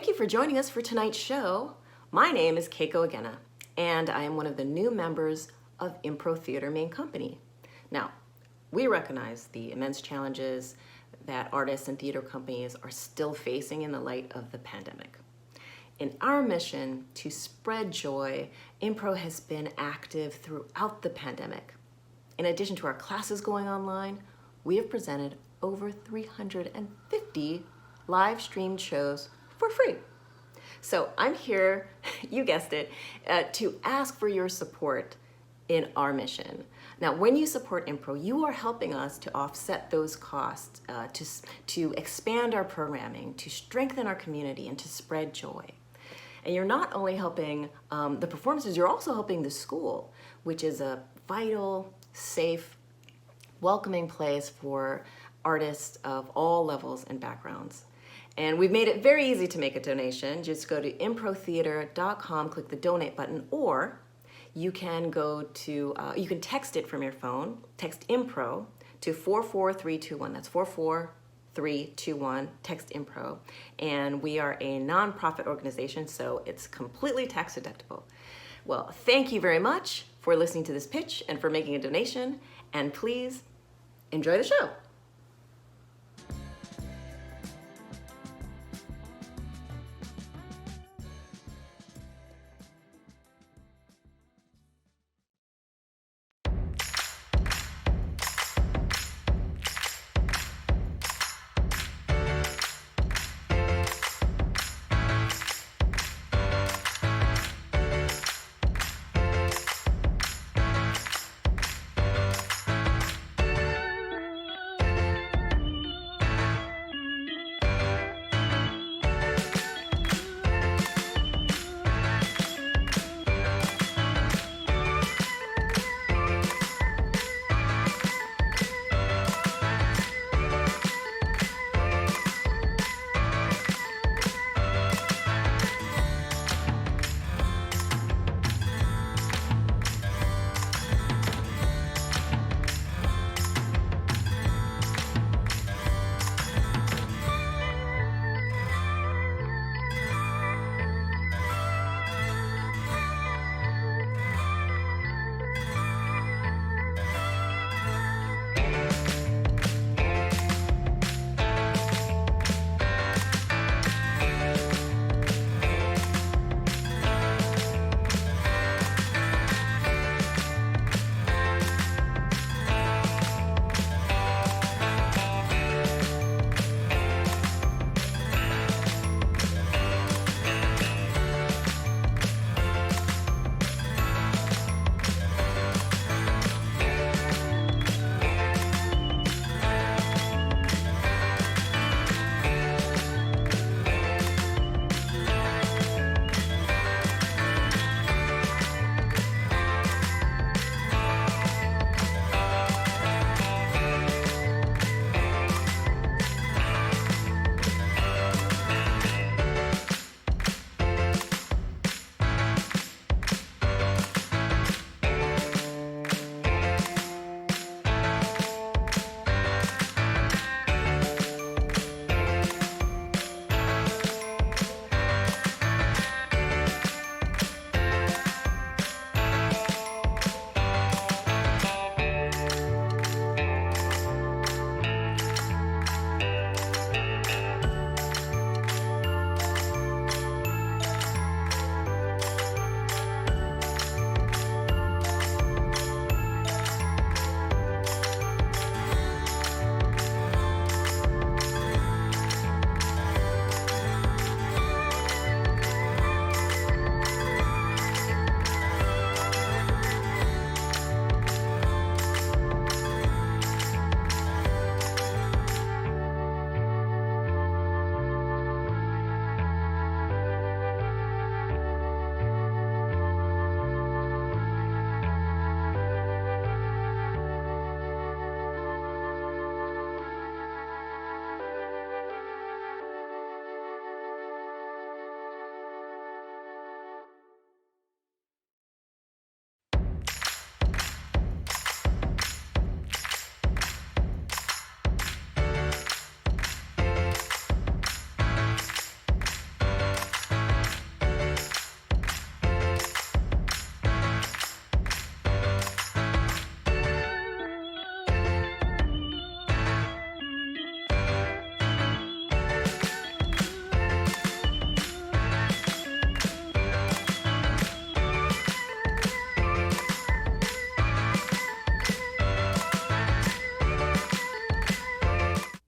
Thank you for joining us for tonight's show. My name is Keiko Aguenna, and I am one of the new members of Impro Theater Main Company. Now, we recognize the immense challenges that artists and theater companies are still facing in the light of the pandemic. In our mission to spread joy, Impro has been active throughout the pandemic. In addition to our classes going online, we have presented over 350 live streamed shows for free. So I'm here, you guessed it, to ask for your support in our mission. Now, when you support Impro, you are helping us to offset those costs, to expand our programming, to strengthen our community, and to spread joy. And you're not only helping the performances, you're also helping the school, which is a vital, safe, welcoming place for artists of all levels and backgrounds. And we've made it very easy to make a donation. Just go to improtheater.com, click the donate button, or you can go to, you can text it from your phone, text Impro to 44321. That's 44321, text Impro. And we are a nonprofit organization, so it's completely tax deductible. Well, thank you very much for listening to this pitch and for making a donation. And please enjoy the show.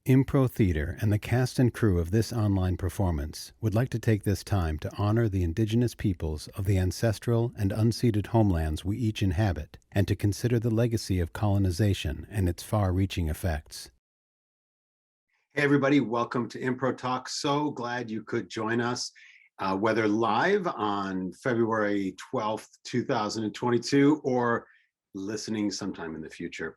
Impro Theater and the cast and crew of this online performance would like to take this time to honor the indigenous peoples of the ancestral and unceded homelands we each inhabit, and to consider the legacy of colonization and its far-reaching effects. Hey everybody, welcome to Impro Talk. So glad you could join us, whether live on February 12th, 2022, or listening sometime in the future.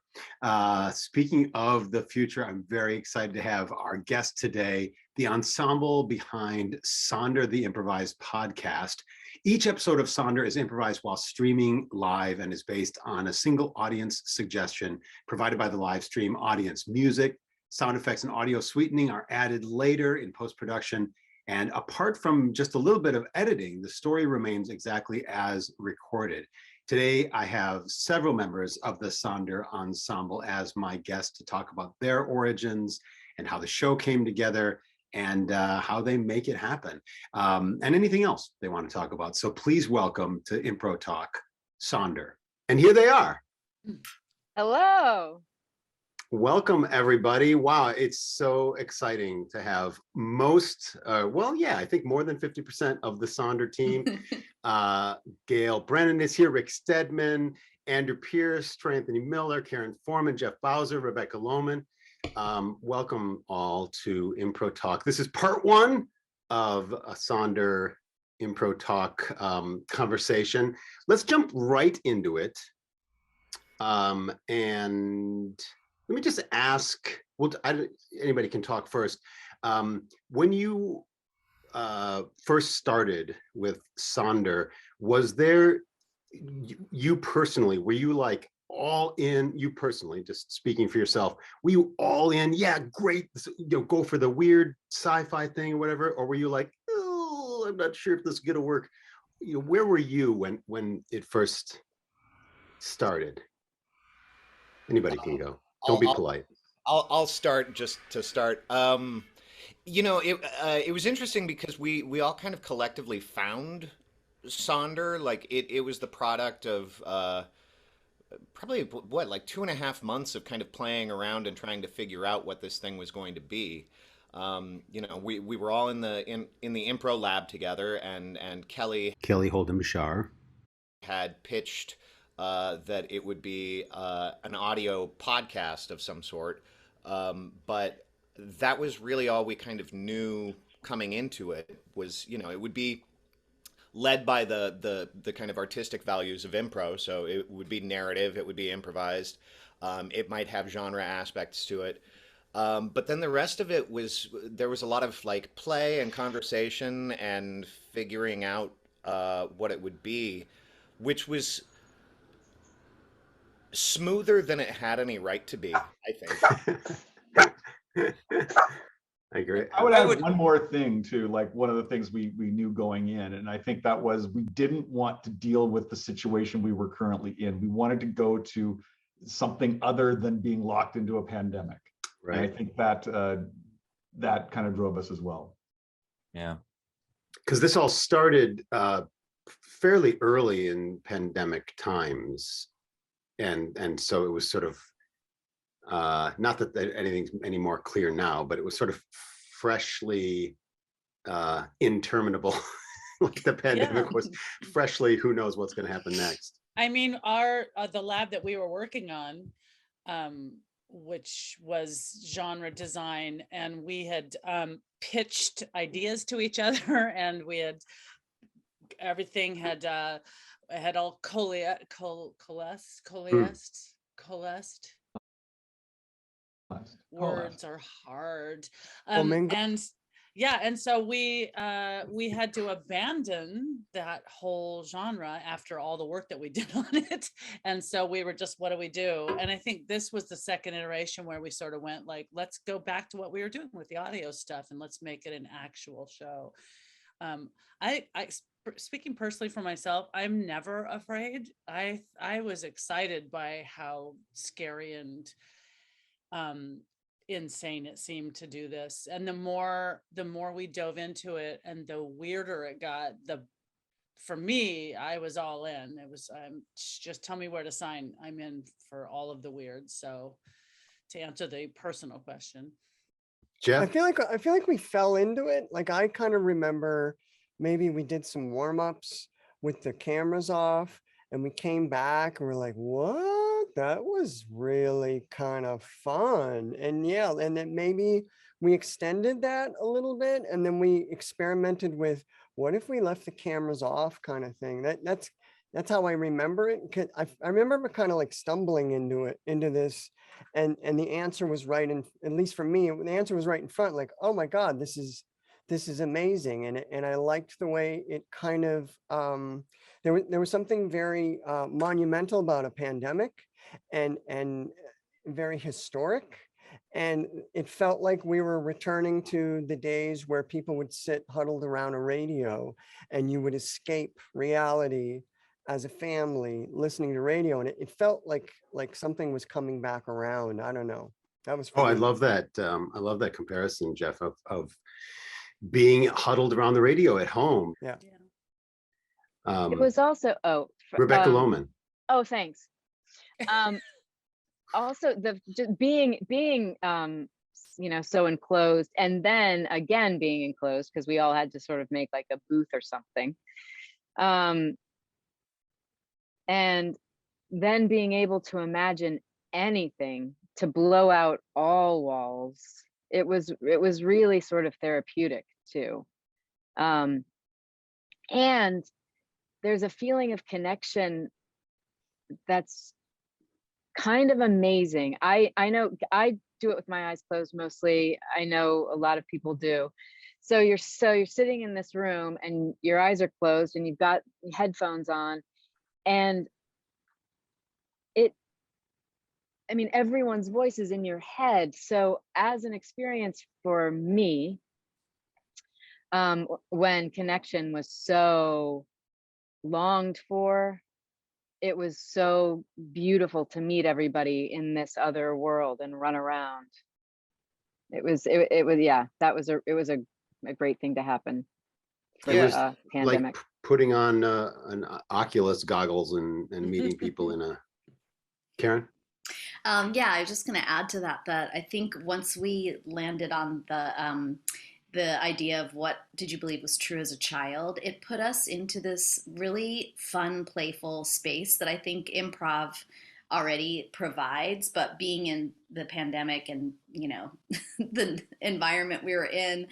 Speaking of the future, I'm very excited to have our guest today, the ensemble behind Sonder, the improvised podcast. Each episode of Sonder is improvised while streaming live and is based on a single audience suggestion provided by the live stream audience. Music, sound effects, and audio sweetening are added later in post-production. And apart from just a little bit of editing, the story remains exactly as recorded. Today, I have several members of the Sonder ensemble as my guests to talk about their origins and how the show came together and how they make it happen, and anything else they want to talk about. So please welcome to Impro Talk, Sonder. And here they are. Hello. Welcome, everybody. Wow, it's so exciting to have I think more than 50% of the Sonder team. Gail, Brennan is here, Rick Stedman, Andrew Pierce, Trey Anthony Miller, Karen Foreman, Jeff Bowser, Rebecca Lohman. Welcome all to Impro Talk. This is part one of a Sonder Impro Talk conversation. Let's jump right into it. And let me just ask, anybody can talk first. When you first started with Sonder, was there, you personally, were you like all in, you personally, just speaking for yourself, were you all in, yeah, great, go for the weird sci-fi thing or whatever, or were you like, oh, I'm not sure if this is gonna work? Where were you when it first started? Anybody can go. Don't be polite. I'll start just to start. It was interesting because we all kind of collectively found Sonder. Like it was the product of probably like 2.5 months of kind of playing around and trying to figure out what this thing was going to be. We were all in the Impro lab together, and Kelly Holden Bashar had pitched that it would be an audio podcast of some sort. But that was really all we kind of knew coming into it was, it would be led by the kind of artistic values of impro. So it would be narrative, it would be improvised. It might have genre aspects to it. But then the rest of it there was a lot of like play and conversation and figuring out what it would be, which was smoother than it had any right to be, I think. I agree. I would add one more thing to like one of the things we knew going in, and I think that was we didn't want to deal with the situation we were currently in. We wanted to go to something other than being locked into a pandemic. Right. And I think that that kind of drove us as well. Yeah. Because this all started fairly early in pandemic times. And so it was sort of, not that anything's any more clear now, but it was sort of freshly interminable. Like the pandemic was freshly, who knows what's going to happen next. I mean, the lab that we were working on, which was genre design, and we had pitched ideas to each other, and we had everything had all coalesced. Words are hard. And so we had to abandon that whole genre after all the work that we did on it. And so we were just, what do we do? And I think this was the second iteration where we sort of went like, let's go back to what we were doing with the audio stuff and let's make it an actual show. I speaking personally for myself, I'm never afraid. I was excited by how scary and insane it seemed to do this, and the more we dove into it and the weirder it got, for me, I was all in. It was just tell me where to sign, I'm in for all of the weird. So to answer the personal question, Jeff? I feel like we fell into it. Like I kind of remember maybe we did some warm-ups with the cameras off and we came back and we're like, what? That was really kind of fun. And yeah, and then maybe we extended that a little bit and then we experimented with what if we left the cameras off kind of thing. That's how I remember it. 'Cause I remember kind of like stumbling into this and the answer was right in, at least for me, the answer was right in front, like, oh my God, this is amazing. And I liked the way it kind of, there was something very monumental about a pandemic and very historic. And it felt like we were returning to the days where people would sit huddled around a radio and you would escape reality as a family listening to radio. And it felt like something was coming back around. I don't know. That was for Oh, I me. love that. I love that comparison, Jeff, of being huddled around the radio at home. Yeah. It was also, Rebecca Lohman. oh, thanks. Also just being so enclosed, and then again being enclosed because we all had to sort of make like a booth or something. And then being able to imagine anything, to blow out all walls. It was really sort of therapeutic too. And there's a feeling of connection that's kind of amazing. I know I do it with my eyes closed mostly. I know a lot of people do. So you're sitting in this room and your eyes are closed and you've got headphones on, and everyone's voice is in your head. So as an experience for me, when connection was so longed for, it was so beautiful to meet everybody in this other world and run around. It was a great thing to happen. It was Pandemic. like putting on an Oculus goggles and meeting people in a. Karen? Yeah, I was just going to add to that I think once we landed on the idea of what did you believe was true as a child, it put us into this really fun, playful space that I think improv already provides. But being in the pandemic and, the environment we were in,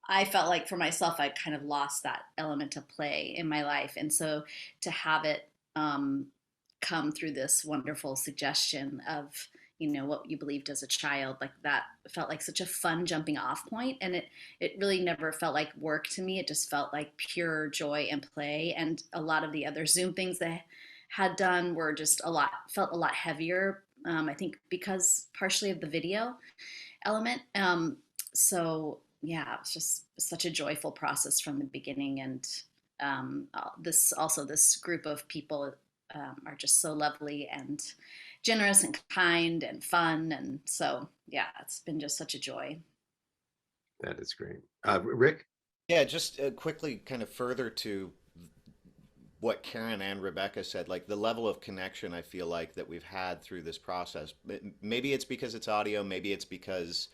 I felt like for myself, I kind of lost that element of play in my life. And so to have it come through this wonderful suggestion of, what you believed as a child, like that felt like such a fun jumping off point. And it really never felt like work to me. It just felt like pure joy and play. And a lot of the other Zoom things that I had done were just felt a lot heavier. I think because partially of the video element. So yeah, it's just such a joyful process from the beginning. And this group of people are just so lovely and generous and kind and fun. And so, yeah, it's been just such a joy. That is great. Rick? Yeah, just quickly kind of further to what Karen and Rebecca said, like the level of connection I feel like that we've had through this process. Maybe it's because it's audio, maybe it's because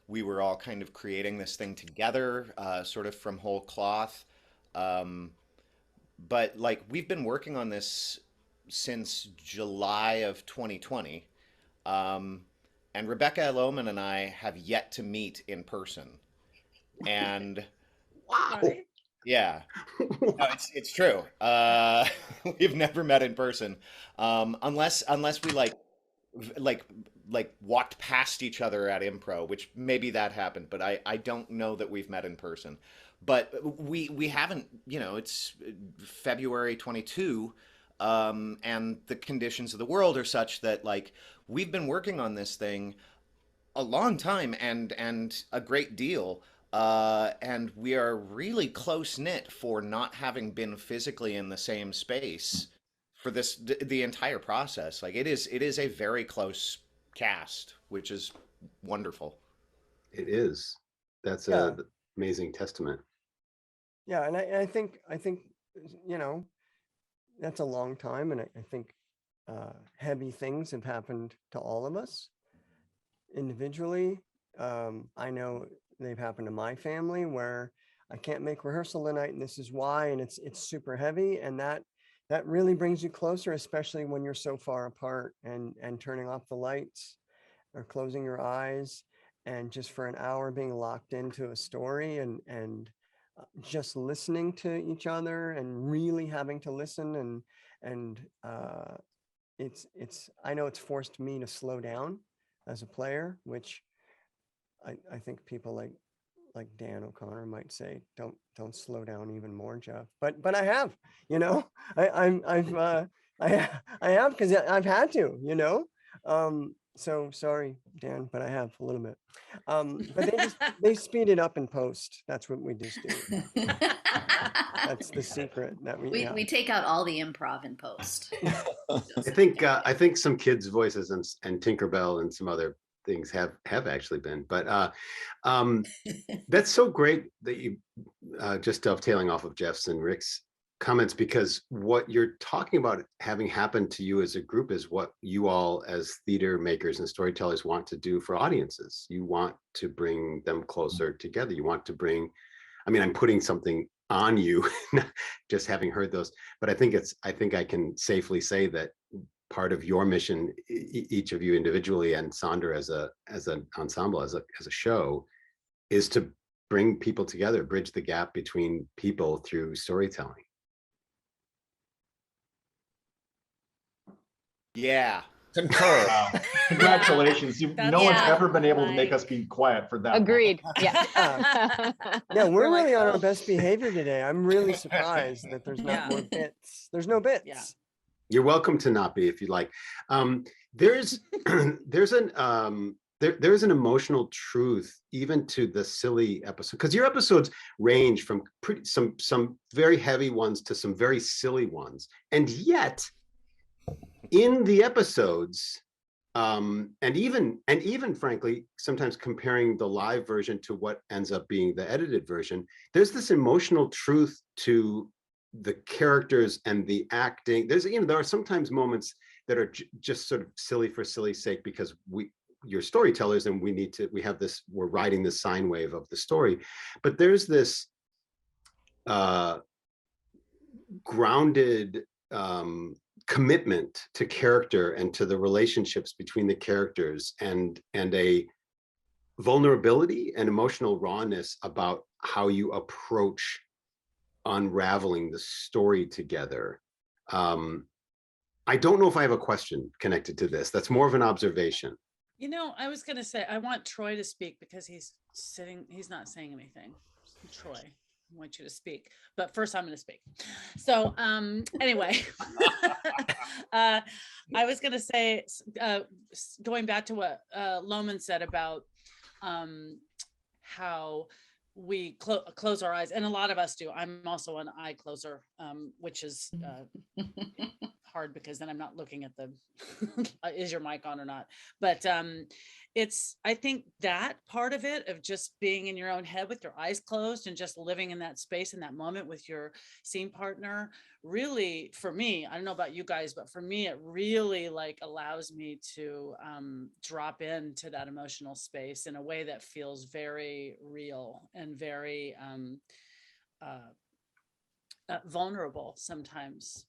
we were all kind of creating this thing together, sort of from whole cloth. But like we've been working on this since July of 2020. And Rebecca Lohman and I have yet to meet in person. And Wow. yeah, no, it's true. We've never met in person, unless we like walked past each other at Impro, which maybe that happened, but I don't know that we've met in person. But we haven't, it's February 22, and the conditions of the world are such that like we've been working on this thing a long time and a great deal. And we are really close knit for not having been physically in the same space for the entire process. Like it is a very close cast, which is wonderful. It is. That's Yeah. a amazing testament. Yeah, and I think that's a long time, and I think heavy things have happened to all of us individually I know they've happened to my family where I can't make rehearsal tonight, and this is why, and it's super heavy, and that really brings you closer, especially when you're so far apart, and turning off the lights or closing your eyes and just for an hour being locked into a story, and just listening to each other and really having to listen, and it's I know it's forced me to slow down as a player, which I think people like Dan O'Connor might say, don't slow down even more, Jeff. But I have, you know, I have, because I've had to, you know. So sorry, Dan, but I have a little bit. But they speed it up in post. That's what we just do. That's the secret that We take out all the improv in post. I think some kids' voices and Tinkerbell and some other things have actually been, but that's so great that you just dovetailing off of Jeff's and Rick's comments, because what you're talking about having happened to you as a group is what you all as theater makers and storytellers want to do for audiences. You want to bring them closer together. You want to bring, I mean, I'm putting something on you just having heard those, but I think I can safely say that part of your mission, each of you individually and Sonder as an ensemble, as a show, is to bring people together, bridge the gap between people through storytelling. Yeah. Concur. Wow. Congratulations. No one's Yeah. ever been able to make us be quiet for that long. Agreed. Yeah. Yeah, we're They're like, really on our "Oh." best behavior today. I'm really surprised that there's not Yeah. more bits. There's no bits. Yeah. You're welcome to not be if you'd like. There's there's an emotional truth even to the silly episode, because your episodes range from some very heavy ones to some very silly ones, and yet in the episodes, and even frankly, sometimes comparing the live version to what ends up being the edited version, there's this emotional truth to the characters and the acting. There are sometimes moments that are just sort of silly for silly's sake, because you're storytellers and we're riding this sine wave of the story, but there's this grounded commitment to character and to the relationships between the characters, and a vulnerability and emotional rawness about how you approach unraveling the story together. I don't know if I have a question connected to this. That's more of an observation. You know, I was going to say, I want Troy to speak because he's not saying anything. Troy, I want you to speak, but first I'm going to speak. So anyway, I was going to say, going back to what Loman said about how we close our eyes, and a lot of us do. I'm also an eye closer, which is hard because then I'm not looking at the is your mic on or not, but I think that part of it, of just being in your own head with your eyes closed and just living in that space in that moment with your scene partner, really, for me, I don't know about you guys, but for me, it really like allows me to drop into that emotional space in a way that feels very real and very vulnerable sometimes.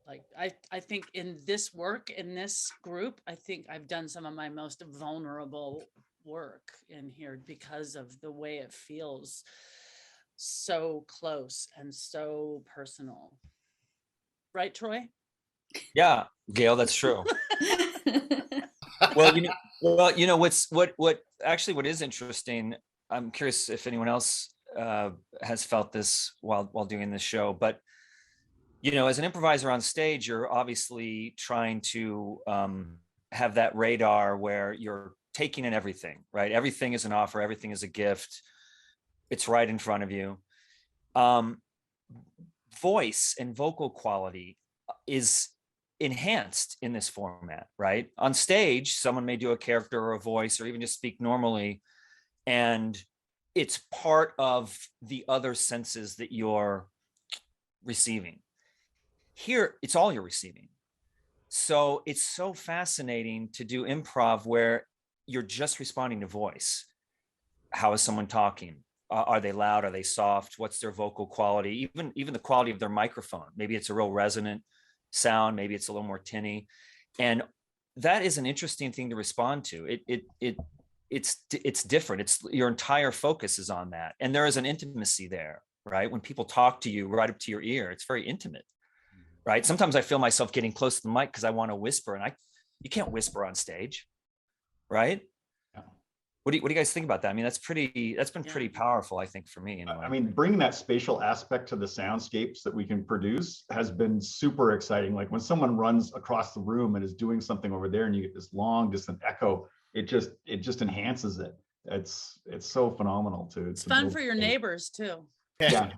Like I think in this work, in this group, I think I've done some of my most vulnerable work in here because of the way it feels so close and so personal. Right, Troy? Yeah, Gail, that's true. Well, what is interesting, I'm curious if anyone else has felt this while doing this show, but as an improviser on stage, you're obviously trying to have that radar where you're taking in everything, right? Everything is an offer, everything is a gift. It's right in front of you. Voice and vocal quality is enhanced in this format, right? On stage, someone may do a character or a voice or even just speak normally, and it's part of the other senses that you're receiving. Here, it's all you're receiving. So it's so fascinating to do improv where you're just responding to voice. how is someone talking? Are they loud? Are they soft? What's their vocal quality? Even the quality of their microphone. Maybe it's a real resonant sound. Maybe it's a little more tinny. And that is an interesting thing to respond to. It's different. It's your entire focus is on that. And there is an intimacy there, right? When people talk to you right up to your ear, it's very intimate, right? Sometimes I feel myself getting close to the mic because I want to whisper, and you can't whisper on stage, right? What do you guys think about that? I mean, that's been pretty powerful, I think, for me. Anyway. I mean, bringing that spatial aspect to the soundscapes that we can produce has been super exciting. Like when someone runs across the room and is doing something over there and you get this long distant echo, it just enhances it. It's so phenomenal It's fun for your neighbors too. Yeah.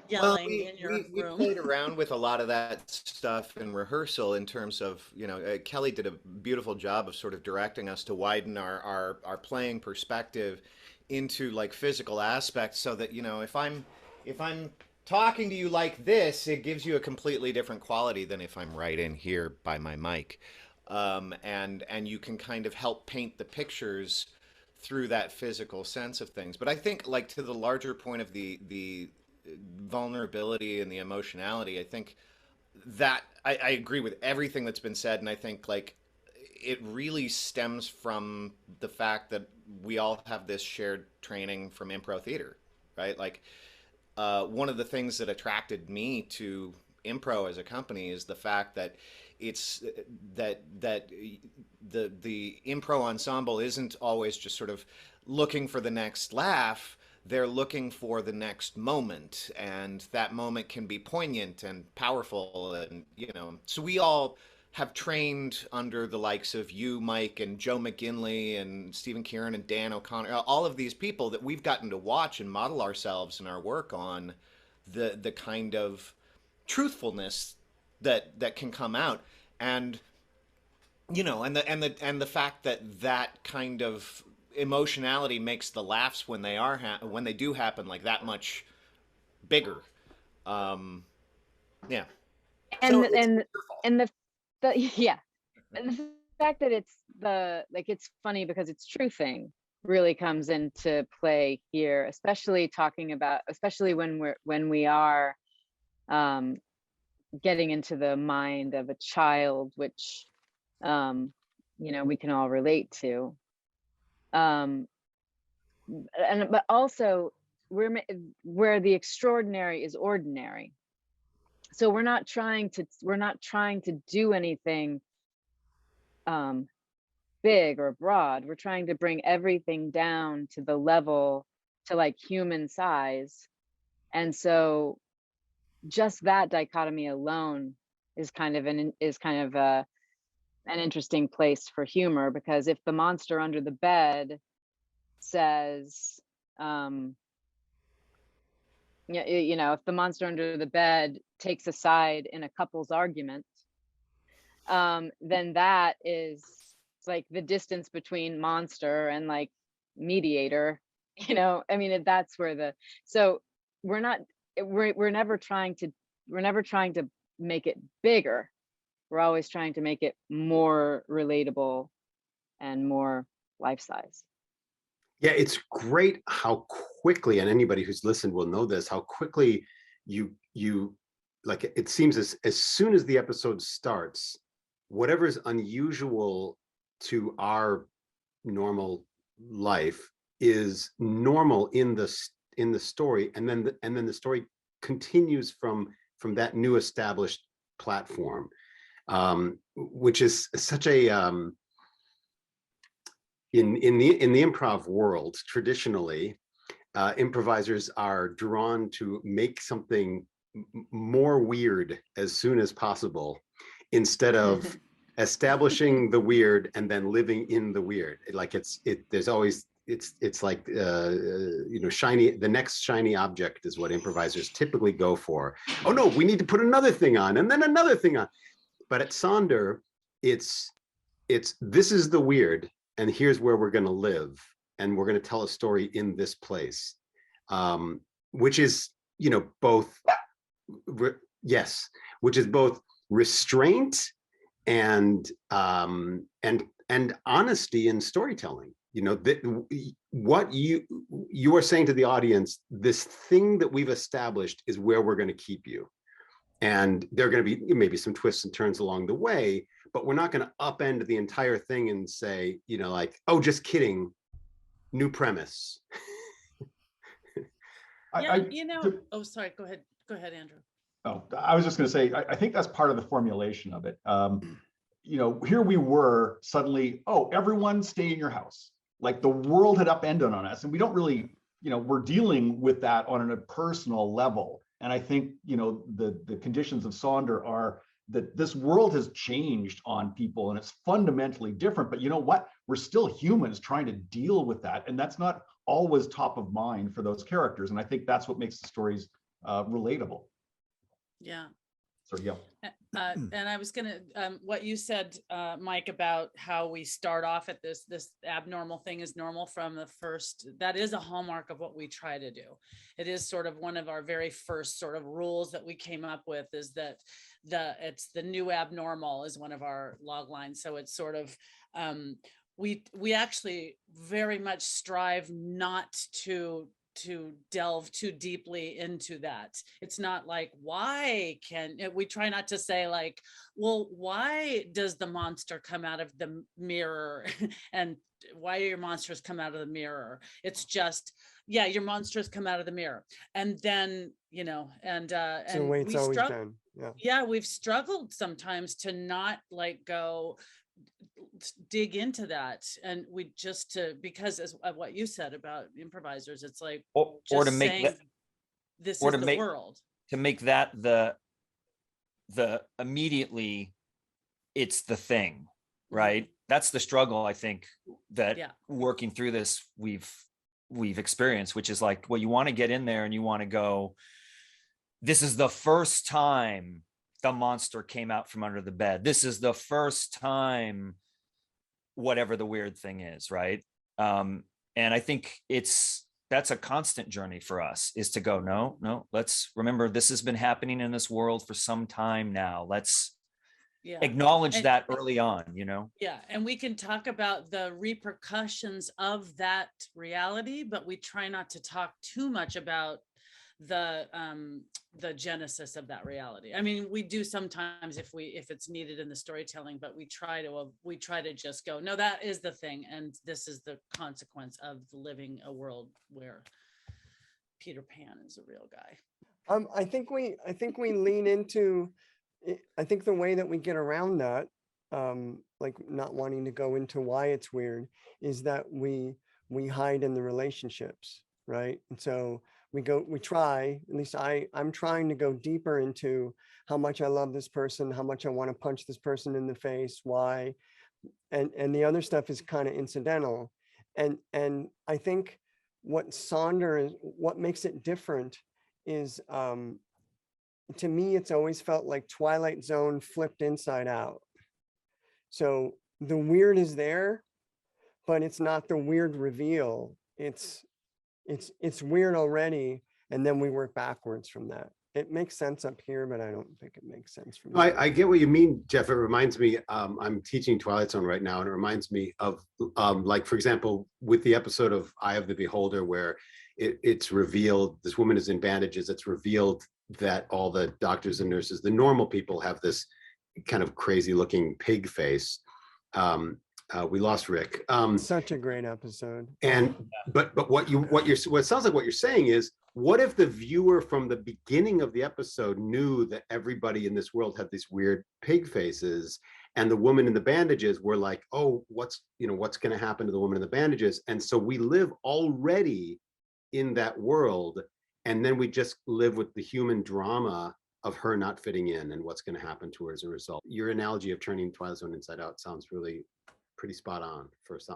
Yelling in your we room. played around with a lot of that stuff in rehearsal in terms of, Kelly did a beautiful job of sort of directing us to widen our playing perspective into like physical aspects so that, if I'm talking to you like this, it gives you a completely different quality than if I'm right in here by my mic. And you can kind of help paint the pictures through that physical sense of things. But I think like to the larger point of the vulnerability and the emotionality, I think that I agree with everything that's been said, and I think like it really stems from the fact that we all have this shared training from improv theater, right? Like one of the things that attracted me to Impro as a company is the fact that it's that the Impro ensemble isn't always just sort of looking for the next laugh. They're looking for the next moment, and that moment can be poignant and powerful. And, so we all have trained under the likes of you, Mike, and Joe McGinley, and Stephen Kieran, and Dan O'Connor, all of these people that we've gotten to watch and model ourselves and our work on the kind of truthfulness that can come out. And, and the fact that kind of emotionality makes the laughs when they do happen like that much bigger. Yeah. And the fact that it's funny because it's truthing really comes into play here, especially when we are getting into the mind of a child, which we can all relate to. But also where the extraordinary is ordinary. So we're not trying to do anything big or broad. We're trying to bring everything down to the level to like human size. And so just that dichotomy alone is kind of an interesting place for humor, because if the monster under the bed says, if the monster under the bed takes a side in a couple's argument, then that is like the distance between monster and like mediator, that's where so we're never trying to make it bigger. We're always trying to make it more relatable and more life size. Yeah, it's great how quickly, and anybody who's listened will know this, how quickly you like it seems as soon as the episode starts, whatever is unusual to our normal life is normal in the story, and then the story continues from that new established platform, which is such a in the improv world. Traditionally, improvisers are drawn to make something more weird as soon as possible, instead of establishing the weird and then living in the weird. Like there's always it's like shiny. The next shiny object is what improvisers typically go for. Oh no, we need to put another thing on and then another thing on. But at Sonder, it's this is the weird, and here's where we're going to live, and we're going to tell a story in this place, which is both which is both restraint and honesty in storytelling. you know, what you are saying to the audience, this thing that we've established is where we're going to keep you. And there are going to be maybe some twists and turns along the way, but we're not going to upend the entire thing and say, you know, like, oh, just kidding, new premise. Yeah, oh, sorry, go ahead, Andrew. Oh, I was just going to say, I think that's part of the formulation of it. You know, here we were suddenly, oh, everyone stay in your house. Like the world had upended on us, and we don't really, you know, we're dealing with that on a personal level. And I think, you know, the conditions of Sonder are that this world has changed on people and it's fundamentally different. But you know what? We're still humans trying to deal with that. And that's not always top of mind for those characters. And I think that's what makes the stories relatable. Yeah. So, yeah. And I was gonna, what you said, Mike, about how we start off at this abnormal thing is normal from the first, that is a hallmark of what we try to do. It is sort of one of our very first sort of rules that we came up with, is that it's the new abnormal is one of our log lines. So it's sort of, we actually very much strive not to delve too deeply into that. It's not like, we try not to say like, well, why does the monster come out of the mirror and why do your monsters come out of the mirror? It's just, yeah, your monsters come out of the mirror. And then, you know, and the way it's always been. Yeah, we've struggled sometimes to not like go dig into that, and we just because as what you said about improvisers, it's like or to make that, this or is to the make, world, to make that the immediately it's the thing, right? That's the struggle I think that working through this we've experienced, which is like, well, you want to get in there and you want to go, this is the first time the monster came out from under the bed, this is the first time whatever the weird thing is, right? And I think that's a constant journey for us, is to go, no, let's remember this has been happening in this world for some time now. Let's acknowledge that early on, you know? Yeah, and we can talk about the repercussions of that reality, but we try not to talk too much about the genesis of that reality. I mean, we do sometimes if it's needed in the storytelling, but we try to just go, no, that is the thing, and this is the consequence of living a world where Peter Pan is a real guy. I think we lean into, I think the way that we get around that, like not wanting to go into why it's weird, is that we hide in the relationships, right? And so we try, at least I'm trying to go deeper into how much I love this person, how much I want to punch this person in the face, why, and the other stuff is kind of incidental. And I think what Sonder is, what makes it different is, to me, it's always felt like Twilight Zone flipped inside out. So the weird is there, but it's not the weird reveal. It's weird already, and then we work backwards from that. It makes sense up here, but I don't think it makes sense from here. I get what you mean, Jeff. It reminds me, I'm teaching Twilight Zone right now, and it reminds me of, like, for example, with the episode of Eye of the Beholder, where it's revealed, this woman is in bandages, it's revealed that all the doctors and nurses, the normal people, have this kind of crazy looking pig face. We lost Rick. Such a great episode. And but what it sounds like what you're saying is, what if the viewer from the beginning of the episode knew that everybody in this world had these weird pig faces, and the woman in the bandages were like, oh, what's going to happen to the woman in the bandages? And so we live already in that world, and then we just live with the human drama of her not fitting in and what's going to happen to her as a result. Your analogy of turning Twilight Zone inside out sounds really pretty spot on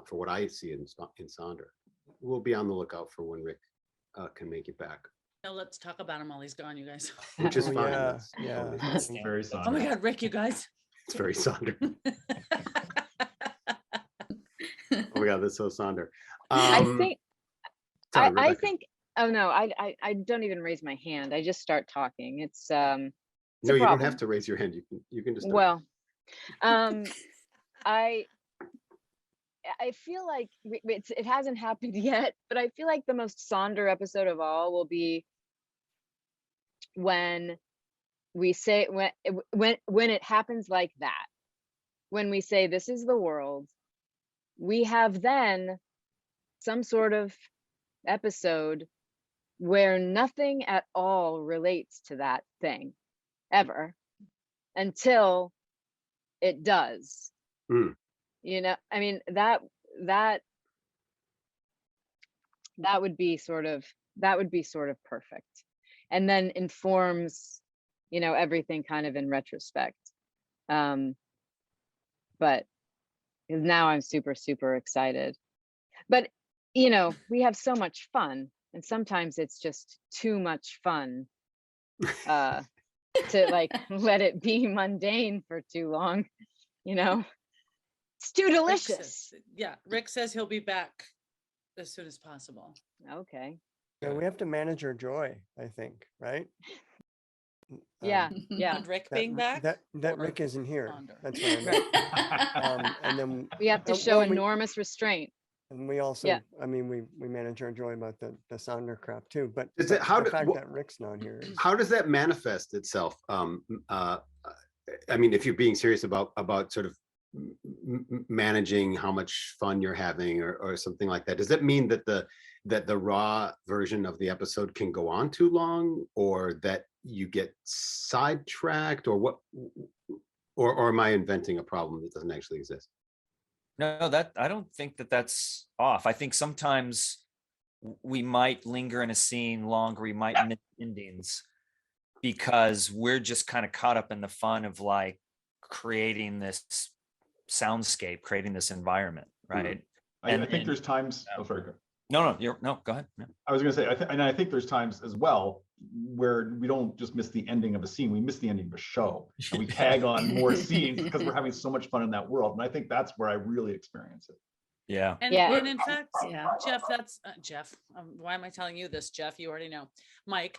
for what I see in Sonder. We'll be on the lookout for when Rick can make it back. Now let's talk about him while he's gone, you guys. Which is fine. Yeah. It's very Sonder. Oh my God, Rick, you guys. It's very Sonder. Oh my God, that's so Sonder. I think, I oh no, I don't even raise my hand. I just start talking. It's no, you don't have to raise your hand. You can just well, I feel like it hasn't happened yet, but I feel like the most Sonder episode of all will be when we say when it happens like that. When we say this is the world, we have then some sort of episode where nothing at all relates to that thing ever until it does. You know, I mean, that would be sort of perfect, and then informs, you know, everything kind of in retrospect. But now I'm super excited. But you know, we have so much fun, and sometimes it's just too much fun to like let it be mundane for too long, you know. It's too delicious. Rick says he'll be back as soon as possible. Okay. Yeah, we have to manage our joy, I think, right? Yeah. And Rick being back? That Or Rick isn't here. Sonder? That's what I meant. And then We have to show enormous restraint. And we also, I mean, we manage our joy about the Sonder crap too. But Is it, the fact that Rick's not here is, how does that manifest itself? I mean, if you're being serious about sort of managing how much fun you're having or something like that, does that mean that the raw version of the episode can go on too long, or that you get sidetracked, or what, or am I inventing a problem that doesn't actually exist? No, that I don't think that's off. I think sometimes we might linger in a scene longer, we might miss endings because we're just kind of caught up in the fun of like creating this soundscape, creating this environment, right? I think there's times. Oh, sorry. No, go ahead. No. I was going to say, and I think there's times as well where we don't just miss the ending of a scene, we miss the ending of a show. And we tag on more scenes because we're having so much fun in that world. And I think that's where I really experience it. Yeah. And in fact, Jeff, that's Jeff. Why am I telling you this, Jeff? You already know. Mike,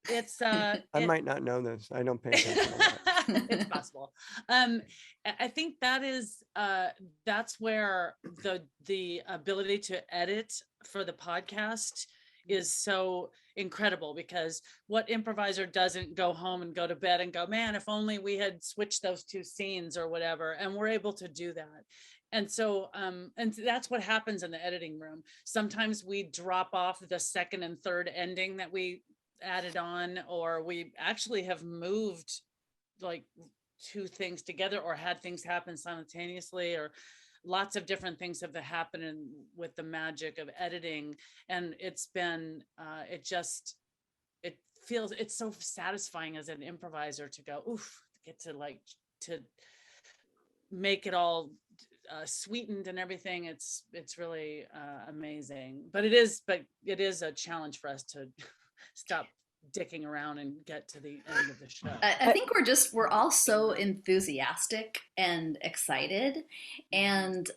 it's I might not know this. I don't pay attention to that. It's possible. I think that's where the ability to edit for the podcast is so incredible, because what improviser doesn't go home and go to bed and go, man, if only we had switched those two scenes or whatever, and we're able to do that. And so, and that's what happens in the editing room. Sometimes we drop off the second and third ending that we added on, or we actually have moved like two things together or had things happen simultaneously, or lots of different things have happened with the magic of editing. And it's been, it's so satisfying as an improviser to go, oof, get to make it all sweetened and everything. It's really amazing, but it is a challenge for us to stop dicking around and get to the end of the show. I think we're all so enthusiastic and excited, and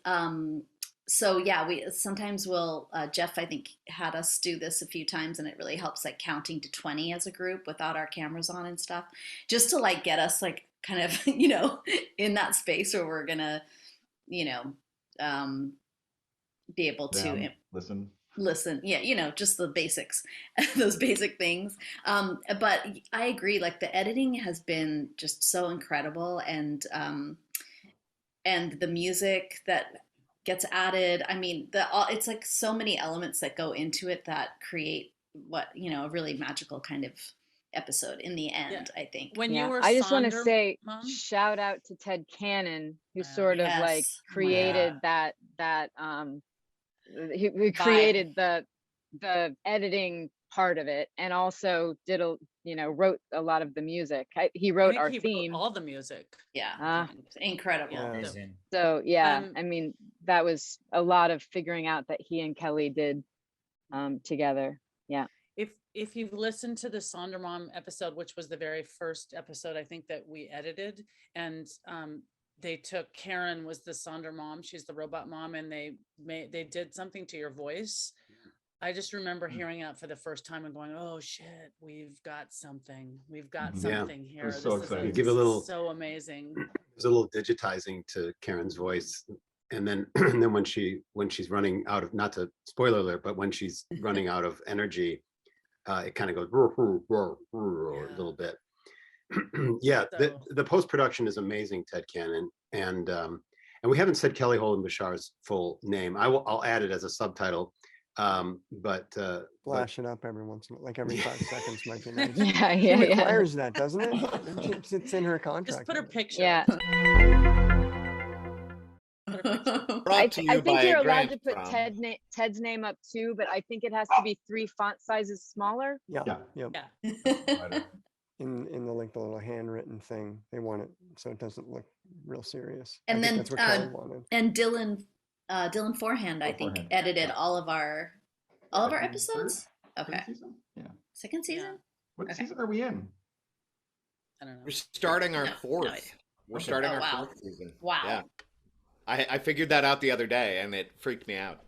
so yeah, we sometimes will Jeff, I think, had us do this a few times, and it really helps, like counting to 20 as a group without our cameras on and stuff, just to like get us like kind of, you know, in that space where we're gonna, you know, be able to listen. Yeah, you know, just the basics, those basic things. But I agree, like the editing has been just so incredible, and the music that gets added. I mean, it's like so many elements that go into it that create what, you know, a really magical kind of episode in the end. I think when you were I just want to Sonder, say Mom? shout out to Ted Cannon, who sort of like created that he created the editing part of it, and also did wrote a lot of the music. He wrote our theme, all the music. Incredible. Amazing. So I mean, that was a lot of figuring out that he and Kelly did together. If you've listened to the Sonder Mom episode, which was the very first episode I think that we edited, and they took Karen was the Sonder mom, she's the robot mom, and they did something to your voice. I just remember hearing that for the first time and going, oh shit, we've got something here. It's so exciting. Give a little, so amazing. there's a little digitizing to Karen's voice then and then when she's running out of, not to spoiler alert, but when she's running out of energy, it kind of goes a little bit. Yeah, the post-production is amazing, Ted Cannon, and we haven't said Kelly Holden Bashar's full name. I'll add it as a subtitle, but flash it up every once in like every 5 seconds might be nice. Yeah, She yeah, requires that, doesn't it? It's in her contract. Just put her picture. yeah. Brought to you I think by you're allowed grant to put from- Ted's name up too, but I think it has to be 3 font sizes smaller. Yeah, Yeah. yeah. In the like the little handwritten thing, they want it so it doesn't look real serious. I And think then that's what Kelly wanted. and Dylan Forehand, I think, Forehand, edited yeah. all of our episodes. Okay, Season? Yeah. second season. What Okay. season are we in? I don't know. We're starting our No fourth. idea. We're Okay. starting Oh, our wow. fourth season. Wow. Yeah. I figured that out the other day and it freaked me out.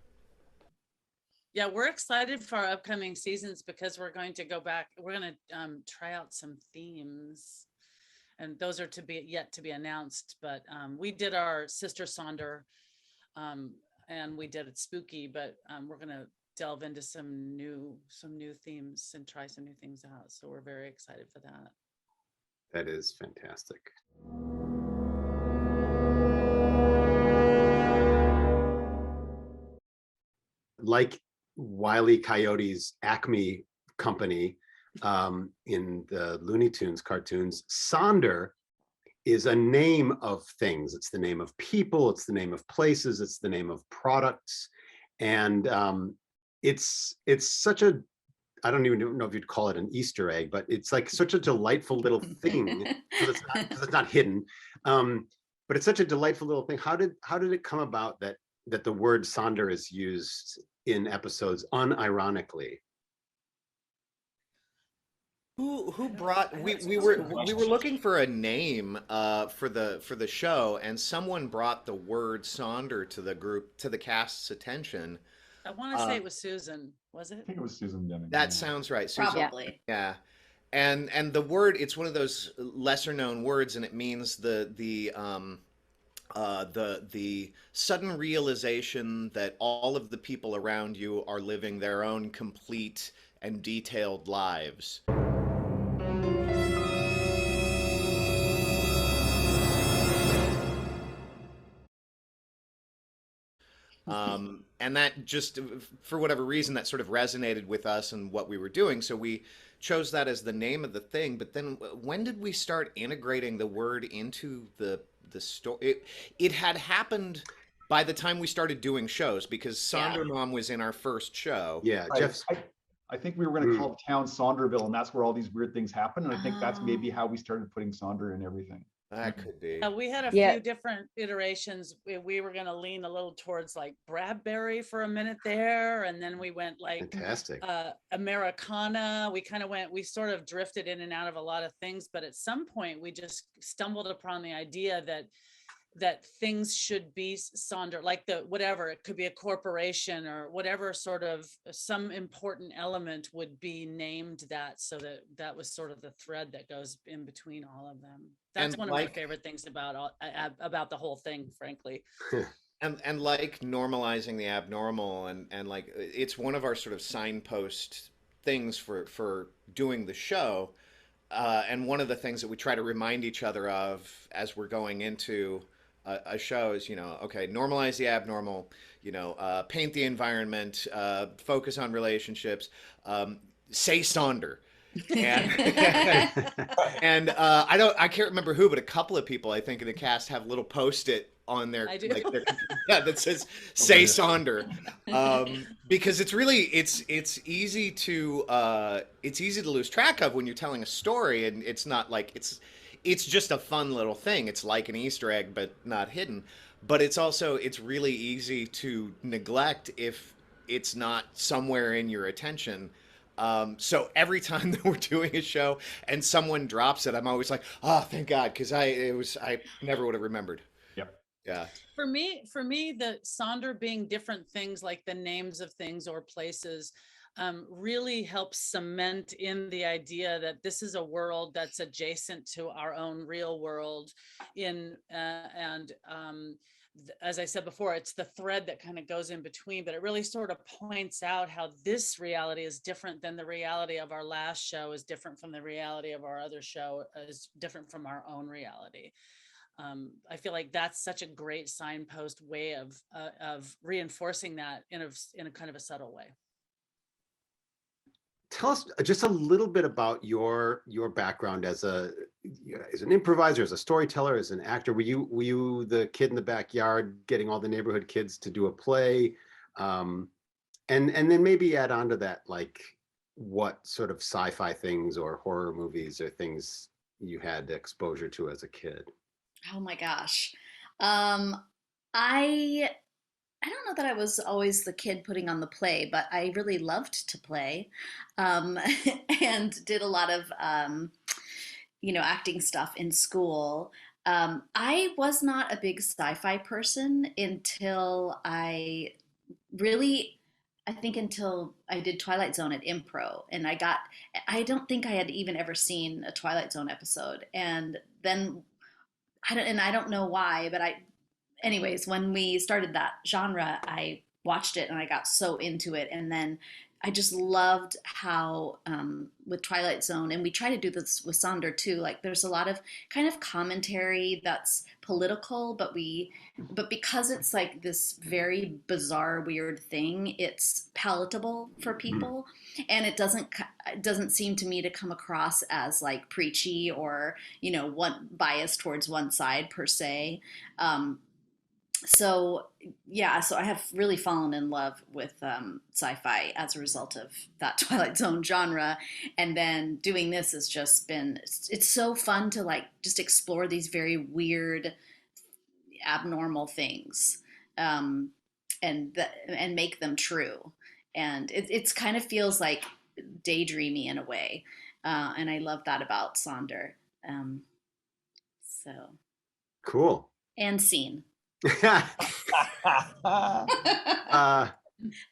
Yeah, we're excited for our upcoming seasons because we're going to go back. We're going to try out some themes, and those are yet to be announced. But we did our Sister Sonder, and we did it spooky. But we're going to delve into some new themes and try some new things out. So we're very excited for that. that is fantastic. Like Wile E. Coyote's Acme company in the Looney Tunes cartoons, Sonder is a name of things. It's the name of people, it's the name of places, it's the name of products. And it's such a, I don't even know if you'd call it an Easter egg, but it's like such a delightful little thing because it's not hidden. But it's such a delightful little thing. How did it come about that the word Sonder is used in episodes unironically? Who brought we were looking for a name for the show, and someone brought the word Sonder to the cast's attention. I want to say it was Susan. Was I it? think it was Susan Deming. That sounds right. Susan. Probably. Yeah. And the word, it's one of those lesser known words, and it means the sudden realization that all of the people around you are living their own complete and detailed lives. And that just, for whatever reason, that sort of resonated with us and what we were doing. So we chose that as the name of the thing. But then when did we start integrating the word into the story? It had happened by the time we started doing shows, because Sonder Mom was in our first show. Yeah, Right. Jeff. I think we were going to call the town Sonderville, and that's where all these weird things happen. And I think that's maybe how we started putting Sonder in everything. That could be. We had a Yeah. few different iterations. We were going to lean a little towards like Bradbury for a minute there, and then we went like Fantastic. Americana. We sort of drifted in and out of a lot of things, but at some point we just stumbled upon the idea that things should be Sonder, like whatever, it could be a corporation or whatever, sort of some important element would be named that, so that was sort of the thread that goes in between all of them. That's And one of my favorite things about the whole thing, frankly. And like normalizing the abnormal, and like it's one of our sort of signpost things for doing the show, and one of the things that we try to remind each other of as we're going into a show is, okay, normalize the abnormal, paint the environment, focus on relationships, say Sonder. And I can't remember who, but a couple of people I think in the cast have little post-it on their, I do. that says "Say Sonder," because it's really it's easy to lose track of when you're telling a story, and it's not like it's just a fun little thing. It's like an Easter egg, but not hidden. But it's really easy to neglect if it's not somewhere in your attention. So every time that we're doing a show and someone drops it, I'm always like, oh, thank God, because I never would have remembered. Yep. Yeah. For me, the Sonder being different things, like the names of things or places, really helps cement in the idea that this is a world that's adjacent to our own real world as I said before, it's the thread that kind of goes in between, but it really sort of points out how this reality is different than the reality of our last show, is different from the reality of our other show, is different from our own reality. I feel like that's such a great signpost way of reinforcing that in a kind of a subtle way. Tell us just a little bit about your background as an improviser, as a storyteller, as an actor. Were you the kid in the backyard getting all the neighborhood kids to do a play? And then maybe add on to that, like what sort of sci-fi things or horror movies or things you had exposure to as a kid? Oh my gosh. I I don't know that I was always the kid putting on the play, but I really loved to play, um, and did a lot of acting stuff in school. I was not a big sci-fi person until really, I think until I did Twilight Zone at Impro, and I don't think I had even ever seen a Twilight Zone episode, and then I don't know why, but anyways, when we started that genre, I watched it and I got so into it. And then I just loved how, with Twilight Zone, and we try to do this with Sonder too, like there's a lot of kind of commentary that's political, but because it's like this very bizarre, weird thing, it's palatable for people. And it doesn't seem to me to come across as like preachy or, one bias towards one side per se. So yeah, so I have really fallen in love with sci-fi as a result of that Twilight Zone genre, and then doing this has just been it's so fun to like just explore these very weird, abnormal things, and make them true, and it's kind of feels like daydreamy in a way, and I love that about Sonder. Um, so Cool. and scene. uh,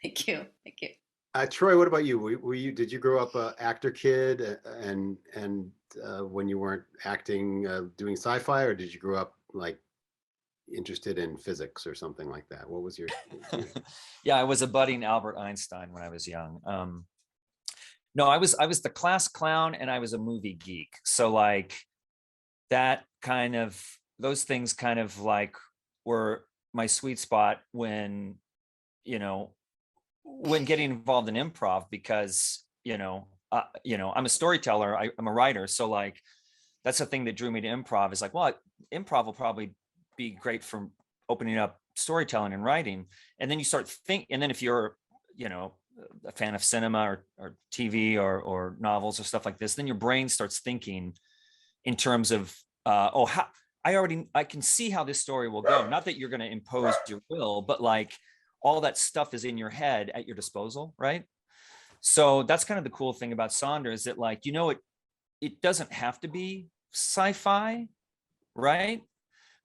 Thank you. Thank you. Troy, what about you? Did you grow up a actor kid, and when you weren't acting, doing sci-fi, or did you grow up like interested in physics or something like that? What was your? Yeah, I was a budding Albert Einstein when I was young. No, I was the class clown, and I was a movie geek. So like those things kind of like were my sweet spot when getting involved in improv, because I'm a storyteller, I'm a writer, so like that's the thing that drew me to improv, is like, well, improv will probably be great for opening up storytelling and writing. And then you start and then if you're a fan of cinema or TV or novels or stuff like this, then your brain starts thinking in terms of how I can see how this story will go. Not that you're going to impose your will, but like all that stuff is in your head at your disposal, right? So that's kind of the cool thing about Sonder, is that like, it doesn't have to be sci-fi, right?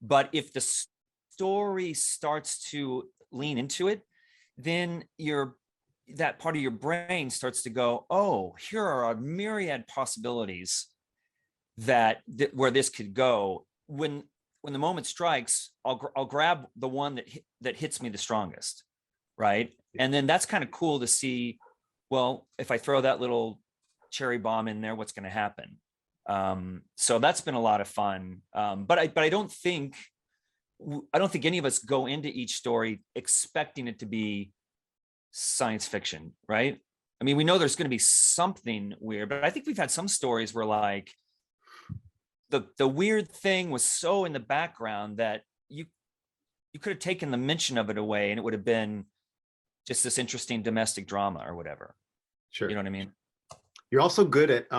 But if the story starts to lean into it, then that part of your brain starts to go, oh, here are a myriad possibilities where this could go. When the moment strikes, I'll grab the one that hits me the strongest, right? And then that's kind of cool to see. Well, if I throw that little cherry bomb in there, what's going to happen? So that's been a lot of fun. But I don't think any of us go into each story expecting it to be science fiction, right? I mean, we know there's going to be something weird, but I think we've had some stories where like the weird thing was so in the background that you could have taken the mention of it away, and it would have been just this interesting domestic drama or whatever. Sure. You know what I mean? You're also good at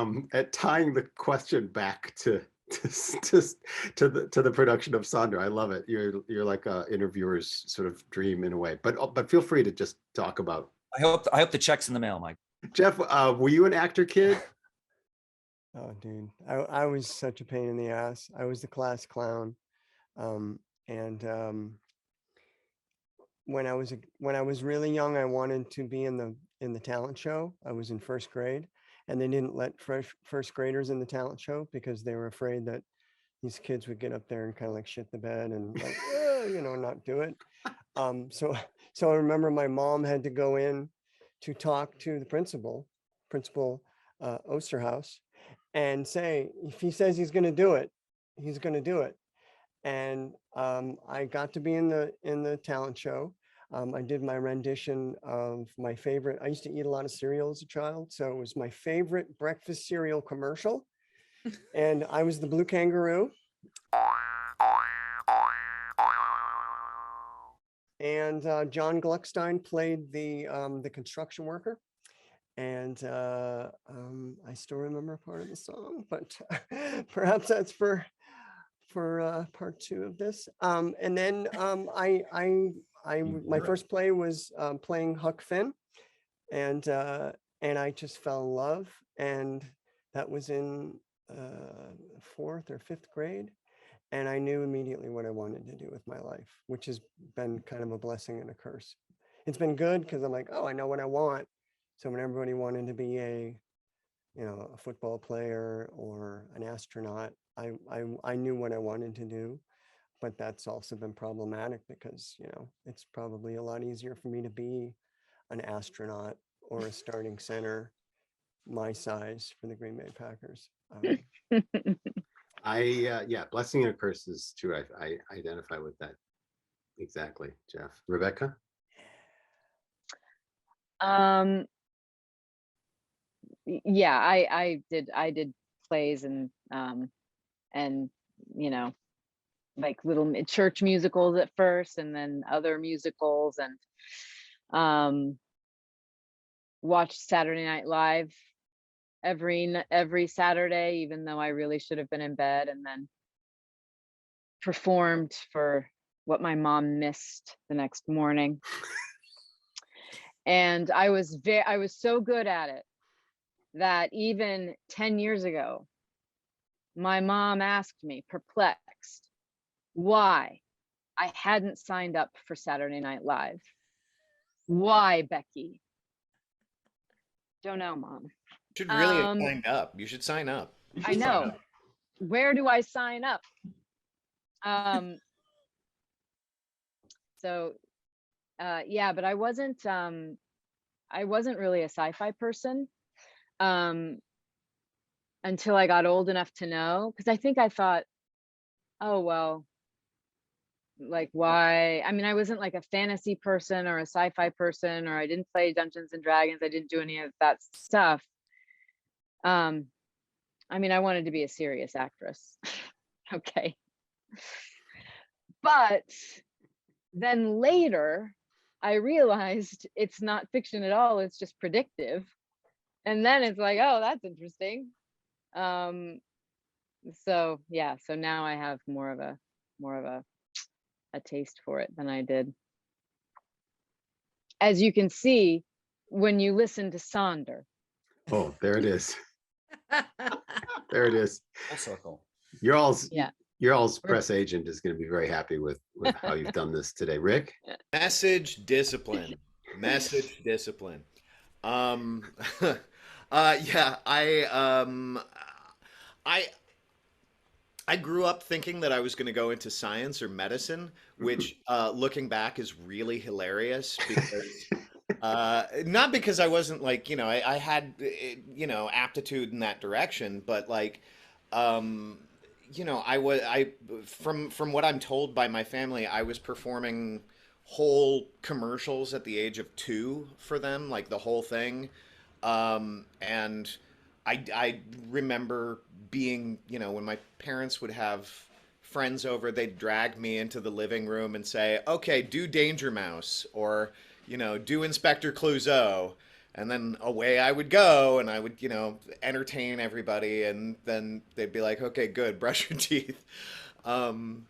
tying the question back to the production of Sonder. I love it. You're like a interviewer's sort of dream in a way. But feel free to just talk about. I hope the check's in the mail, Mike. Jeff, were you an actor kid? Oh, dude, I was such a pain in the ass. I was the class clown, and when I was really young, I wanted to be in the talent show. I was in first grade, and they didn't let first graders in the talent show because they were afraid that these kids would get up there and kind of like shit the bed and like, not do it. So I remember my mom had to go in to talk to the principal Osterhaus, and say, if he says he's going to do it, he's going to do it. And I got to be in the talent show. I did my rendition of my favorite. I used to eat a lot of cereal as a child, so it was my favorite breakfast cereal commercial. And I was the blue kangaroo. And John Gluckstein played the construction worker. And I still remember part of the song, but perhaps that's for part 2 of this. And then my first play was playing Huck Finn, and I just fell in love, and that was in 4th or 5th grade. And I knew immediately what I wanted to do with my life, which has been kind of a blessing and a curse. It's been good because I'm like, oh, I know what I want. So when everybody wanted to be a football player or an astronaut, I knew what I wanted to do. But that's also been problematic because, it's probably a lot easier for me to be an astronaut or a starting center my size for the Green Bay Packers. Blessing and curses too. I identify with that. Exactly, Jeff. Rebecca? Yeah, I did plays and like little church musicals at first, and then other musicals, and watched Saturday Night Live every Saturday, even though I really should have been in bed, and then performed for what my mom missed the next morning. And I was so good at it that even 10 years ago, my mom asked me, perplexed, why I hadn't signed up for Saturday Night Live. Why, Becky? Don't know, Mom. You should really have signed up. You should sign up. I know. Where do I sign up? But I wasn't really a sci-fi person until I got old enough to know, because I think I thought, oh, well, like, why? I mean, I wasn't like a fantasy person or a sci-fi person, or I didn't play Dungeons and Dragons. I didn't do any of that stuff. I mean, I wanted to be a serious actress. Okay. But then later, I realized it's not fiction at all. It's just predictive. And then it's like, oh, that's interesting. So now I have more of a taste for it than I did. As you can see, when you listen to Sonder. Oh, there it is. There it is. Full circle. Your all's press agent is going to be very happy with how you've done this today. Rick? Message discipline. Message discipline. I grew up thinking that I was going to go into science or medicine, which looking back is really hilarious because not because I wasn't like, I had, aptitude in that direction, but like, from what I'm told by my family, I was performing whole commercials at the age of 2 for them, like the whole thing. And I remember being, when my parents would have friends over, they'd drag me into the living room and say, okay, do Danger Mouse, or, do Inspector Clouseau. And then away I would go, and I would, entertain everybody. And then they'd be like, okay, good, brush your teeth. And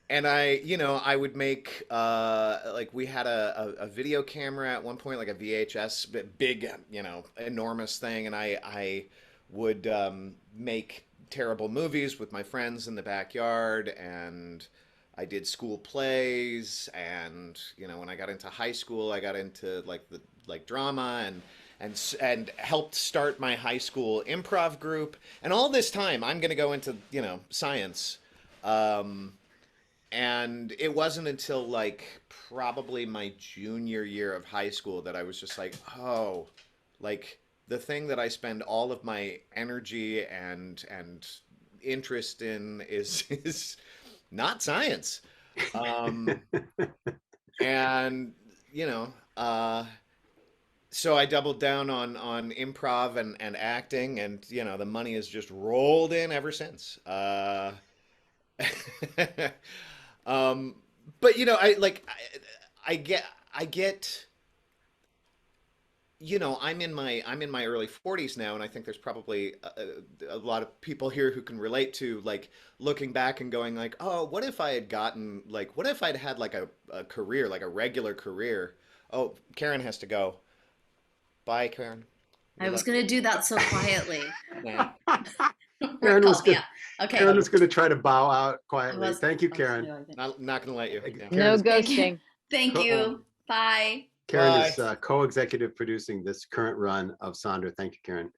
I would make, like, we had a video camera at one point, like a VHS, big, enormous thing. And I would make terrible movies with my friends in the backyard. And I did school plays, and when I got into high school, I got into like drama and helped start my high school improv group. And all this time, I'm going to go into science. And it wasn't until like probably my junior year of high school that I was just like, oh, like the thing that I spend all of my energy and interest in is not science. And so I doubled down on improv and acting, and the money has just rolled in ever since. um, but I get I'm in my early 40s now, and I think there's probably a lot of people here who can relate to like looking back and going like, oh, what if I had gotten what if I'd had like a career, like a regular career. Oh, Karen has to go. Bye, Karen. I was going to do that so quietly. Yeah. Karen was good. Yeah. Okay. Karen was going to try to bow out quietly. Thank you, I was Karen. gonna do Not gonna let you. Karen's- Yeah. No ghosting. Thank you. Bye. Karen Bye. is co-executive producing this current run of Sonder. Thank you, Karen.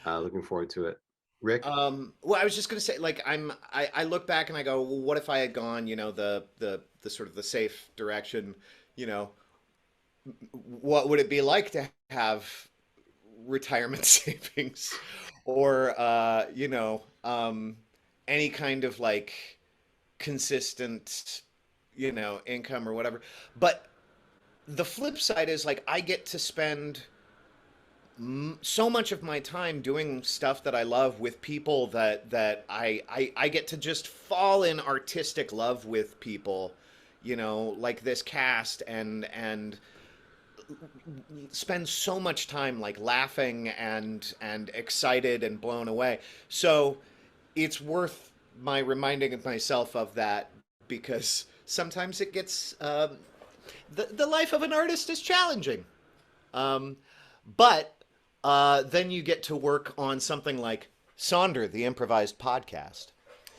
Looking forward to it. Rick? Well, I was just gonna say, like, I look back and I go, well, what if I had gone, the sort of the safe direction, what would it be like to have retirement savings or, any kind of like consistent, income or whatever. But the flip side is like I get to spend so much of my time doing stuff that I love with people that I get to just fall in artistic love with people, like this cast, and spend so much time like laughing and excited and blown away. So it's worth my reminding myself of that, because sometimes it gets the life of an artist is challenging. But then you get to work on something like Sonder, the improvised podcast.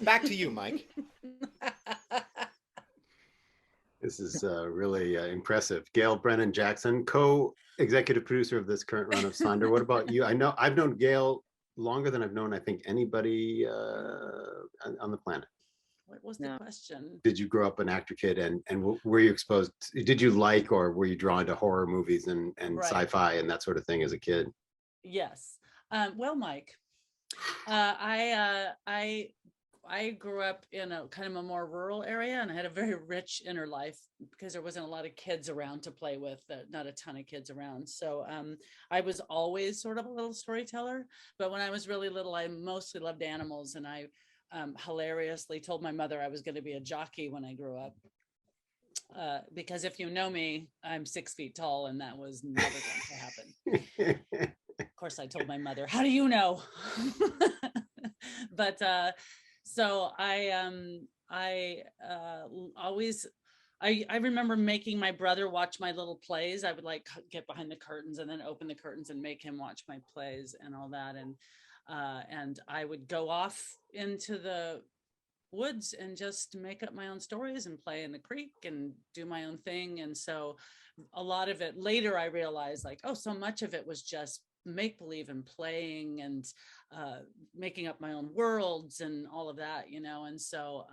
Back to you, Mike. This is really impressive. Gail, Brennan, Jackson, co-executive producer of this current run of Sonder. What about you? I know I've known Gail longer than I've known, I think, anybody on the planet. What was the question? Did you grow up an actor kid, and were you exposed? Did you like, or were you drawn to horror movies and Right. sci-fi and that sort of thing as a kid? Yes. Well, Mike, I grew up in a kind of a more rural area, and I had a very rich inner life because there wasn't a lot of kids around to play with, not a ton of kids around. So I was always sort of a little storyteller, but when I was really little, I mostly loved animals, and I hilariously told my mother I was going to be a jockey when I grew up. Because if you know me, I'm 6 feet tall, and that was never going to happen. Of course, I told my mother, how do you know? But so I remember making my brother watch my little plays. I would like get behind the curtains and then open the curtains and make him watch my plays and all that. And I would go off into the woods and just make up my own stories and play in the creek and do my own thing. And so a lot of it later, I realized like, oh, so much of it was just make believe and playing and making up my own worlds and all of that, and so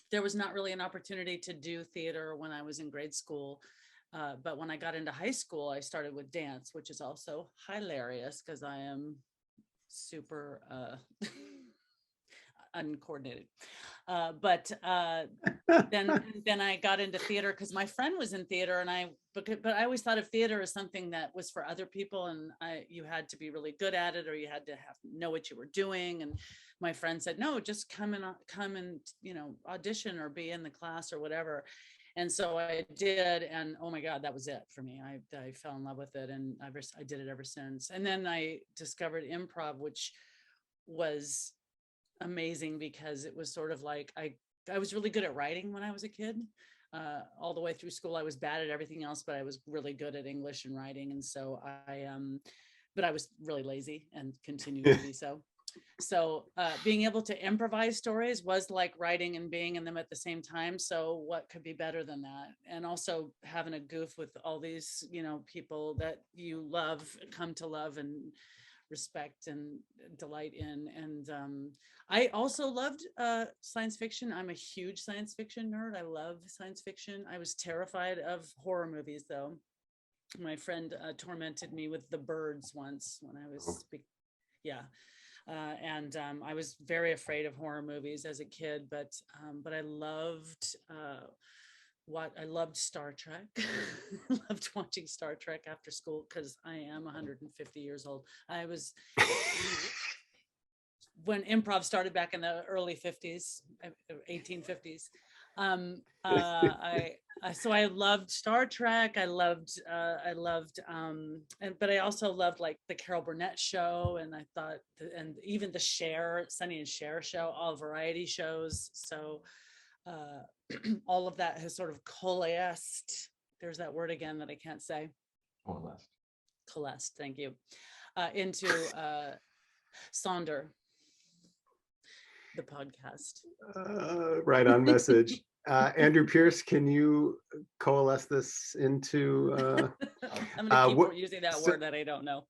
there was not really an opportunity to do theater when I was in grade school, but when I got into high school, I started with dance, which is also hilarious because I am super uncoordinated. But then I got into theater because my friend was in theater, and but I always thought of theater as something that was for other people, and you had to be really good at it, or you had to know what you were doing. And my friend said, no, just come and audition or be in the class or whatever. And so I did, and oh my God, that was it for me. I fell in love with it, and I did it ever since. And then I discovered improv, which was amazing because it was sort of like I was really good at writing when I was a kid. All the way through school, I was bad at everything else, but I was really good at English and writing. And so but I was really lazy and continued to be so. So being able to improvise stories was like writing and being in them at the same time. So what could be better than that? And also having a goof with all these, people that you love, come to love and respect and delight in. And I also loved science fiction. I'm a huge science fiction nerd. I love science fiction. I was terrified of horror movies, though. My friend tormented me with The Birds once when I was, yeah. And I was very afraid of horror movies as a kid, but I loved I loved Star Trek. Loved watching Star Trek after school because I am 150 years old. I was when improv started back in the early 50s, 1850s. So I loved Star Trek. I loved, but I also loved like the Carol Burnett show, and I thought, and even the Sonny and Cher show, all variety shows. So all of that has sort of coalesced. There's that word again that I can't say. Coalesced. Thank you. Into Sonder, the podcast. Right on message. Andrew Pierce, can you coalesce this into? I'm going to keep using that word that I don't know.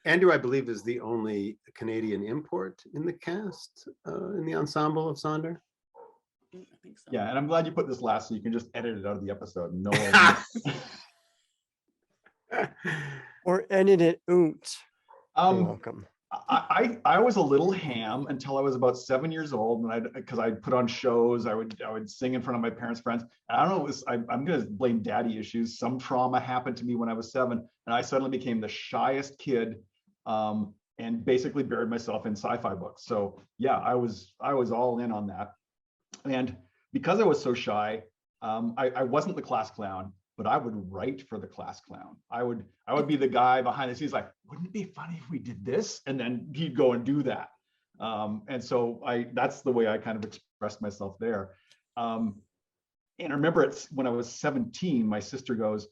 Andrew, I believe, is the only Canadian import in the cast, in the ensemble of Sonder. I think so. Yeah, and I'm glad you put this last so you can just edit it out of the episode. No one. Or edit it out. You're welcome. I was a little ham until I was about 7 years old, and because I put on shows, I would sing in front of my parents' friends. And I don't know, I'm going to blame daddy issues. Some trauma happened to me when I was 7, and I suddenly became the shyest kid, and basically buried myself in sci-fi books. So yeah, I was all in on that. And because I was so shy, I wasn't the class clown, but I would write for the class clown. I would be the guy behind the scenes, like, wouldn't it be funny if we did this? And then he'd go and do that. And so that's the way I kind of expressed myself there. And I remember when I was 17, my sister goes,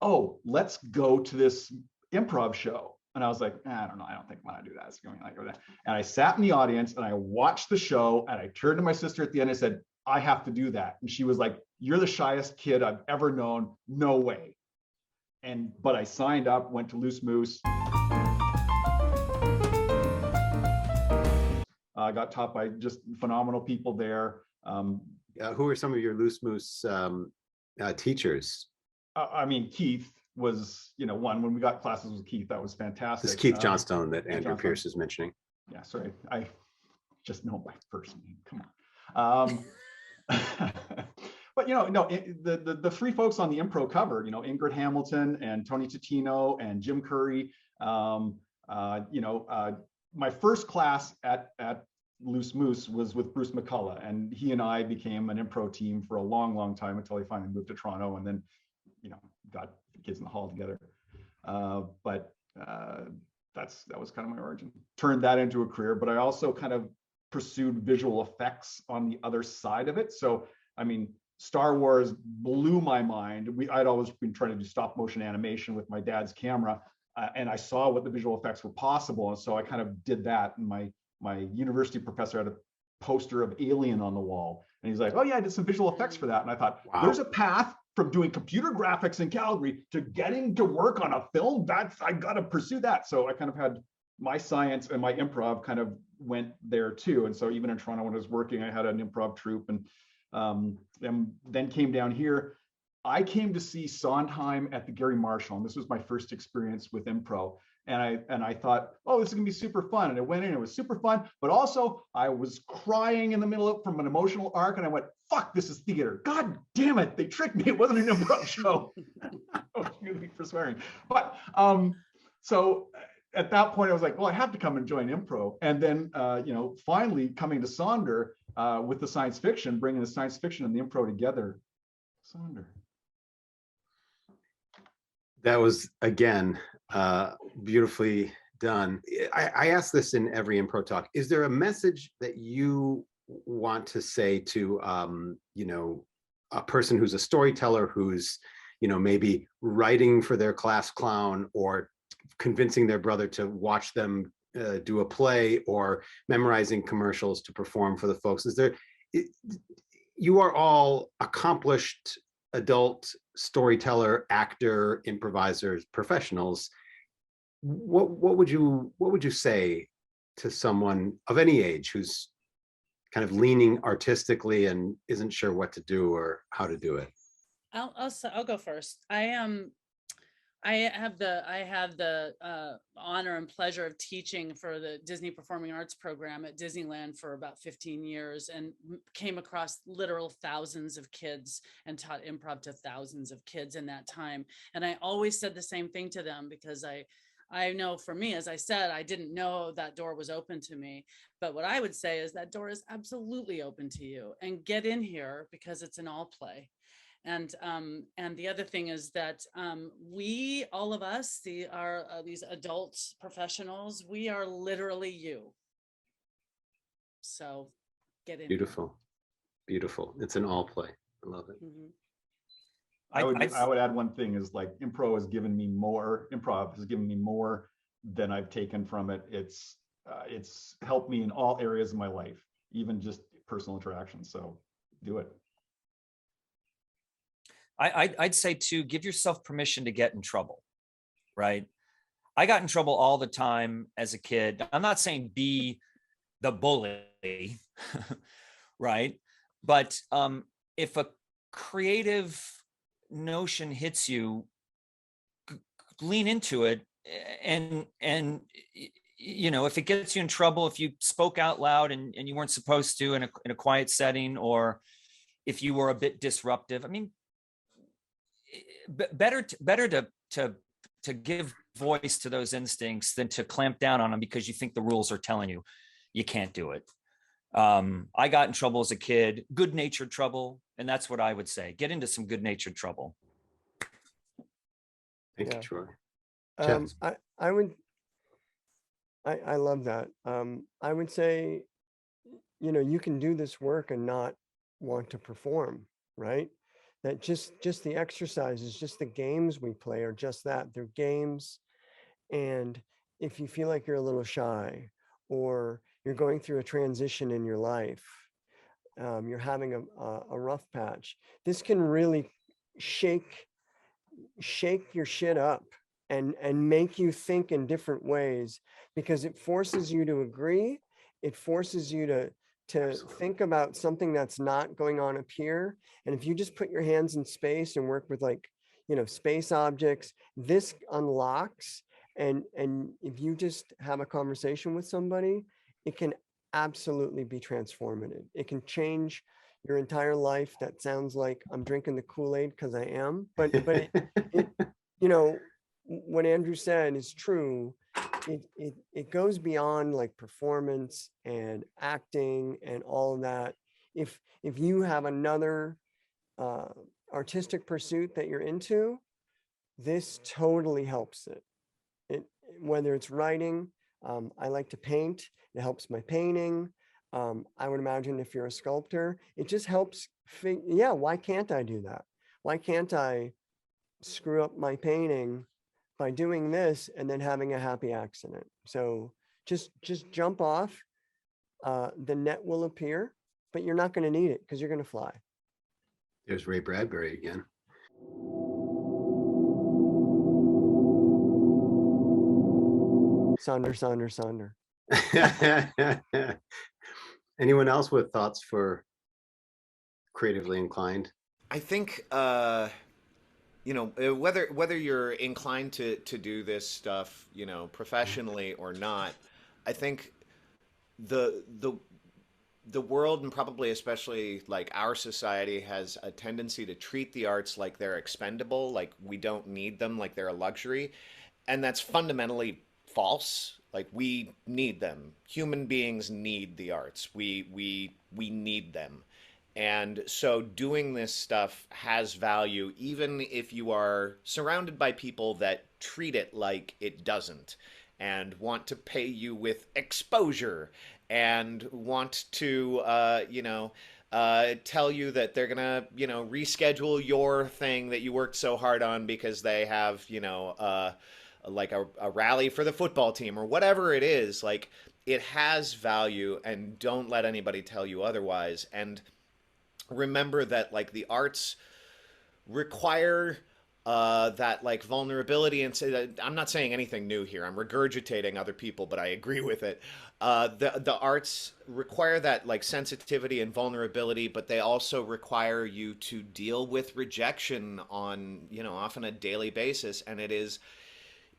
"Oh, let's go to this improv show." And I was like, I don't know. I don't think I'm gonna do that. It's going like that. And I sat in the audience and I watched the show, and I turned to my sister at the end and said, "I have to do that." And she was like, "You're the shyest kid I've ever known. No way." But I signed up, went to Loose Moose. I got taught by just phenomenal people there. Who are some of your Loose Moose teachers? I mean, Keith was, one. When we got classes with Keith, that was fantastic. This is Keith Johnstone that Andrew Pierce is mentioning. Yeah, sorry. I just know my first name. Come on. But the three folks on the Impro cover, Ingrid Hamilton and Tony Totino and Jim Curry. My first class at Loose Moose was with Bruce McCullough, and he and I became an Impro team for a long, long time until he finally moved to Toronto, and then got the kids in the hall together. That was kind of my origin. Turned that into a career, but I also kind of pursued visual effects on the other side of it. So, I mean, Star Wars blew my mind. I'd always been trying to do stop motion animation with my dad's camera, and I saw what the visual effects were possible. And so I kind of did that. And my university professor had a poster of Alien on the wall. And he's like, "Oh yeah, I did some visual effects for that." And I thought, wow, there's a path from doing computer graphics in Calgary to getting to work on a film. I got to pursue that. So I kind of had my science and my improv kind of went there too. And so even in Toronto, when I was working, I had an improv troupe, and then came down here. I came to see Sondheim at the Gary Marshall, and this was my first experience with Impro. And I thought, oh, this is gonna be super fun. And I went in, it was super fun, but also I was crying in the middle of from an emotional arc, and I went, fuck, this is theater. God damn it, they tricked me. It wasn't an improv show. Oh, excuse me for swearing. But so at that point, I was like, well, I have to come and join Impro. And then, finally coming to Sonder with the science fiction, bringing the science fiction and the Impro together. Sonder. That was, again, beautifully done. I ask this in every Impro talk. Is there a message that you want to say to, a person who's a storyteller, who's, maybe writing for their class clown or convincing their brother to watch them do a play or memorizing commercials to perform for the folks. You are all accomplished adult storyteller, actor, improvisers, professionals. What would you say to someone of any age who's kind of leaning artistically and isn't sure what to do or how to do it? I'll go first. I have the honor and pleasure of teaching for the Disney Performing Arts program at Disneyland for about 15 years, and came across literal thousands of kids and taught improv to thousands of kids in that time. And I always said the same thing to them, because I know for me, as I said, I didn't know that door was open to me. But what I would say is that door is absolutely open to you, and get in here, because it's an all play. And the other thing is that we, all of us, these adult professionals, we are literally you. So get in. Beautiful, beautiful. It's an all play. I love it. Mm-hmm. I would add one thing is like improv has given me more than I've taken from it. It's helped me in all areas of my life, even just personal interactions. So do it. I'd say too, give yourself permission to get in trouble, right? I got in trouble all the time as a kid. I'm not saying be the bully, right? But if a creative notion hits you, lean into it. And you know, if it gets you in trouble, if you spoke out loud and you weren't supposed to in a quiet setting, or if you were a bit disruptive, I mean, better to give voice to those instincts than to clamp down on them because you think the rules are telling you you can't do it. I got in trouble as a kid, good-natured trouble, and that's what I would say. Get into some good-natured trouble. Thank you, Troy. I love that. I would say, you know, you can do this work and not want to perform, right? That just the exercises, just the games we play are just that. They're games. And if you feel like you're a little shy, or you're going through a transition in your life, you're having a rough patch, this can really shake your shit up and make you think in different ways, because it forces you to agree. It forces you to think about something that's not going on up here. And if you just put your hands in space and work with, like, you know, space objects, this unlocks. And if you just have a conversation with somebody, it can absolutely be transformative. It can change your entire life. That sounds like I'm drinking the Kool-Aid, because I am. But it, you know, what Andrew said is true. It goes beyond like performance and acting and all of that. If you have another artistic pursuit that you're into, this totally helps it. Whether it's writing, I like to paint. It helps my painting. I would imagine if you're a sculptor, it just helps. Yeah, why can't I do that? Why can't I screw up my painting by doing this and then having a happy accident? So just jump off. The net will appear, but you're not going to need it because you're going to fly. There's Ray Bradbury again. Sonder. Anyone else with thoughts for creatively inclined? I think you know, whether you're inclined to do this stuff, you know, professionally or not, I think the world, and probably especially like our society, has a tendency to treat the arts like they're expendable, like we don't need them, like they're a luxury. And that's fundamentally false. Like, we need them. Human beings need the arts. We need them. And so doing this stuff has value, even if you are surrounded by people that treat it like it doesn't, and want to pay you with exposure, and want to, tell you that they're gonna, reschedule your thing that you worked so hard on because they have, like a rally for the football team or whatever it is, like it has value, and don't let anybody tell you otherwise. And remember that like the arts require that like vulnerability, and say that I'm not saying anything new here. I'm regurgitating other people, but I agree with it. The arts require that like sensitivity and vulnerability, but they also require you to deal with rejection on, you know, often a daily basis. And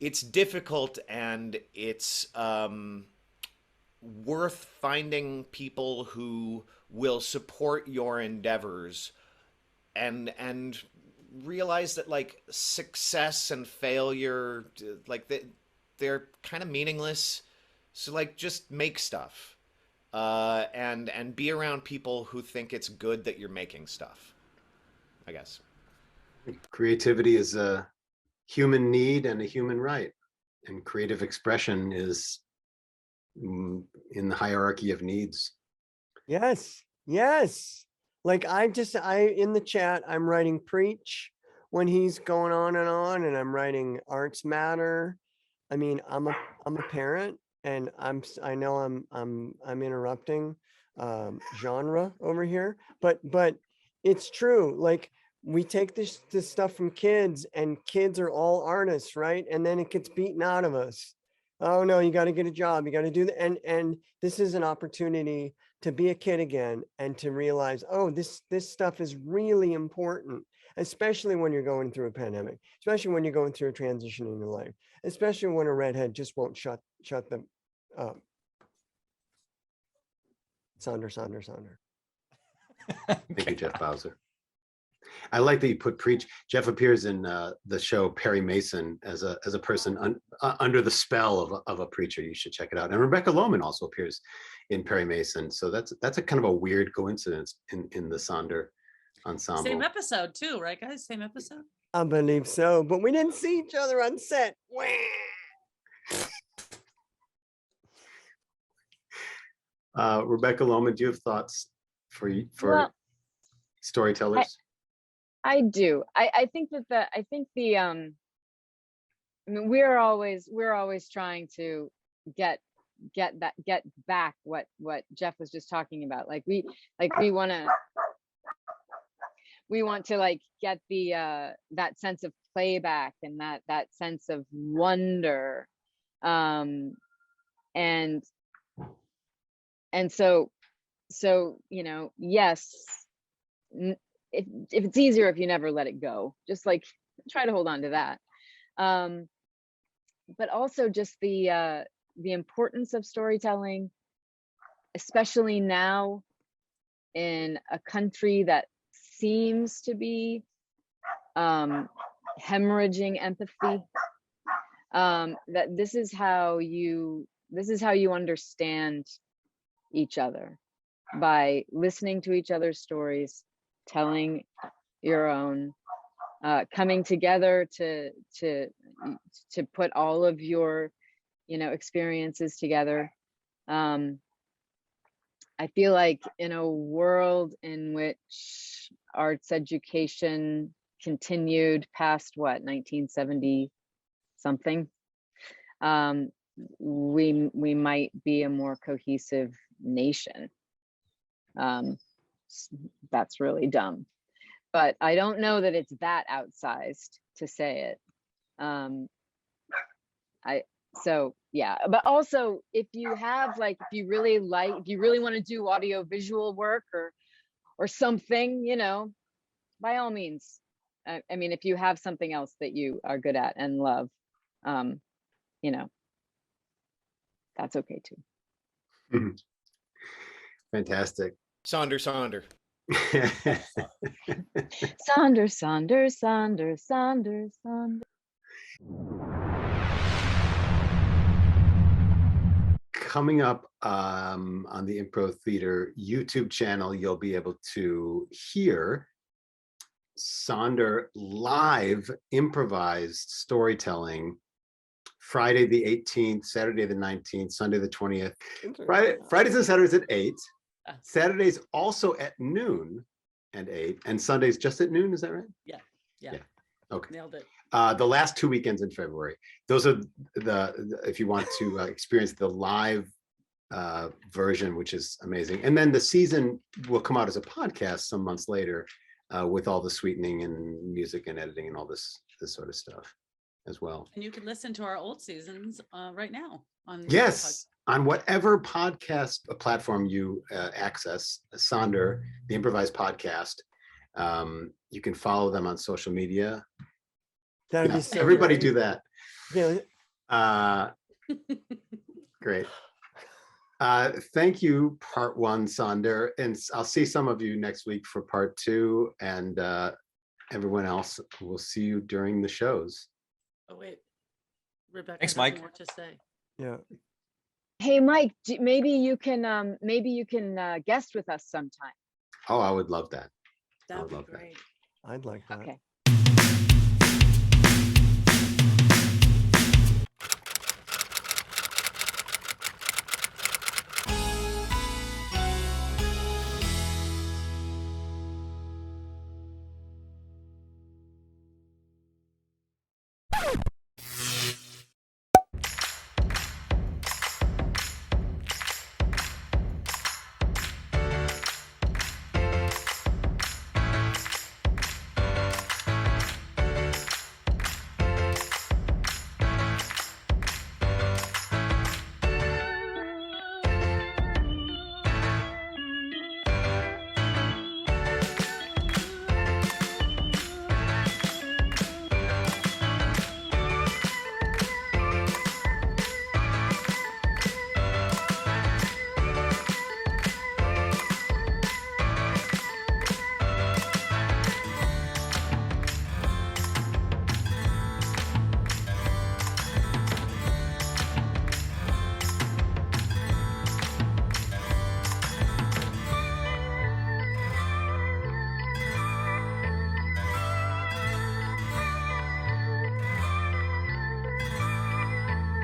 it's difficult, and it's worth finding people who will support your endeavors, and realize that like success and failure, like they're kind of meaningless. So like just make stuff, and be around people who think it's good that you're making stuff, I guess. Creativity is a human need and a human right, and creative expression is in the hierarchy of needs. Yes, yes. Like I in the chat, I'm writing preach when he's going on, and I'm writing arts matter. I mean, I'm a parent, and I know I'm interrupting genre over here, but it's true. Like we take this stuff from kids, and kids are all artists, right? And then it gets beaten out of us. Oh no, you got to get a job, you got to do that. And this is an opportunity to be a kid again, and to realize, oh, this stuff is really important, especially when you're going through a pandemic, especially when you're going through a transition in your life, especially when a redhead just won't shut them up. Sonder. Thank you, Jeff Bowser. I like that you put preach. Jeff appears in the show Perry Mason as a person under the spell of a preacher. You should check it out. And Rebecca Lohman also appears in Perry Mason. So that's a kind of a weird coincidence in the Sonder ensemble. Same episode too, right, guys? Same episode. I believe so, but we didn't see each other on set. Rebecca Lohman, do you have thoughts for Well, storytellers? I do. I think that I mean, we're always trying to get back what Jeff was just talking about. Like we want to like get the that sense of playback, and that sense of wonder, and so you know, yes, if it's easier if you never let it go, just like try to hold on to that, but also just the importance of storytelling, especially now in a country that seems to be hemorrhaging empathy, that this is how you understand each other, by listening to each other's stories, telling your own, coming together to put all of your, you know, experiences together. I feel like in a world in which arts education continued past 1970 something, we might be a more cohesive nation. That's really dumb, but I don't know that it's that outsized to say it. So yeah, but also if you really want to do audio visual work or something, you know, by all means. I mean, if you have something else that you are good at and love, you know, that's okay too. Fantastic. Sonder. Sonder. Coming up on the Impro Theater YouTube channel, you'll be able to hear Sonder live improvised storytelling Friday the 18th, Saturday the 19th, Sunday the 20th. Fridays and Saturdays at 8. Saturdays also at noon and 8, and Sundays just at noon. Is that right? Yeah. Okay. Nailed it. The last 2 weekends in February. Those are if you want to experience the live version, which is amazing. And then the season will come out as a podcast some months later with all the sweetening and music and editing and all this sort of stuff as well. And you can listen to our old seasons right now on Yes, on whatever podcast platform you access, Sonder, the improvised podcast. You can follow them on social media. That'd Yeah, be so everybody great. do that. Yeah, Great. Thank you, part one, Sonder. And I'll see some of you next week for part two. And everyone else, we'll see you during the shows. Oh, wait. Rebecca Thanks, has Mike. more to say. yeah. Hey, Mike, maybe you can guest with us sometime. Oh, I would love that. That'd would be love that. great. I'd like that. Okay.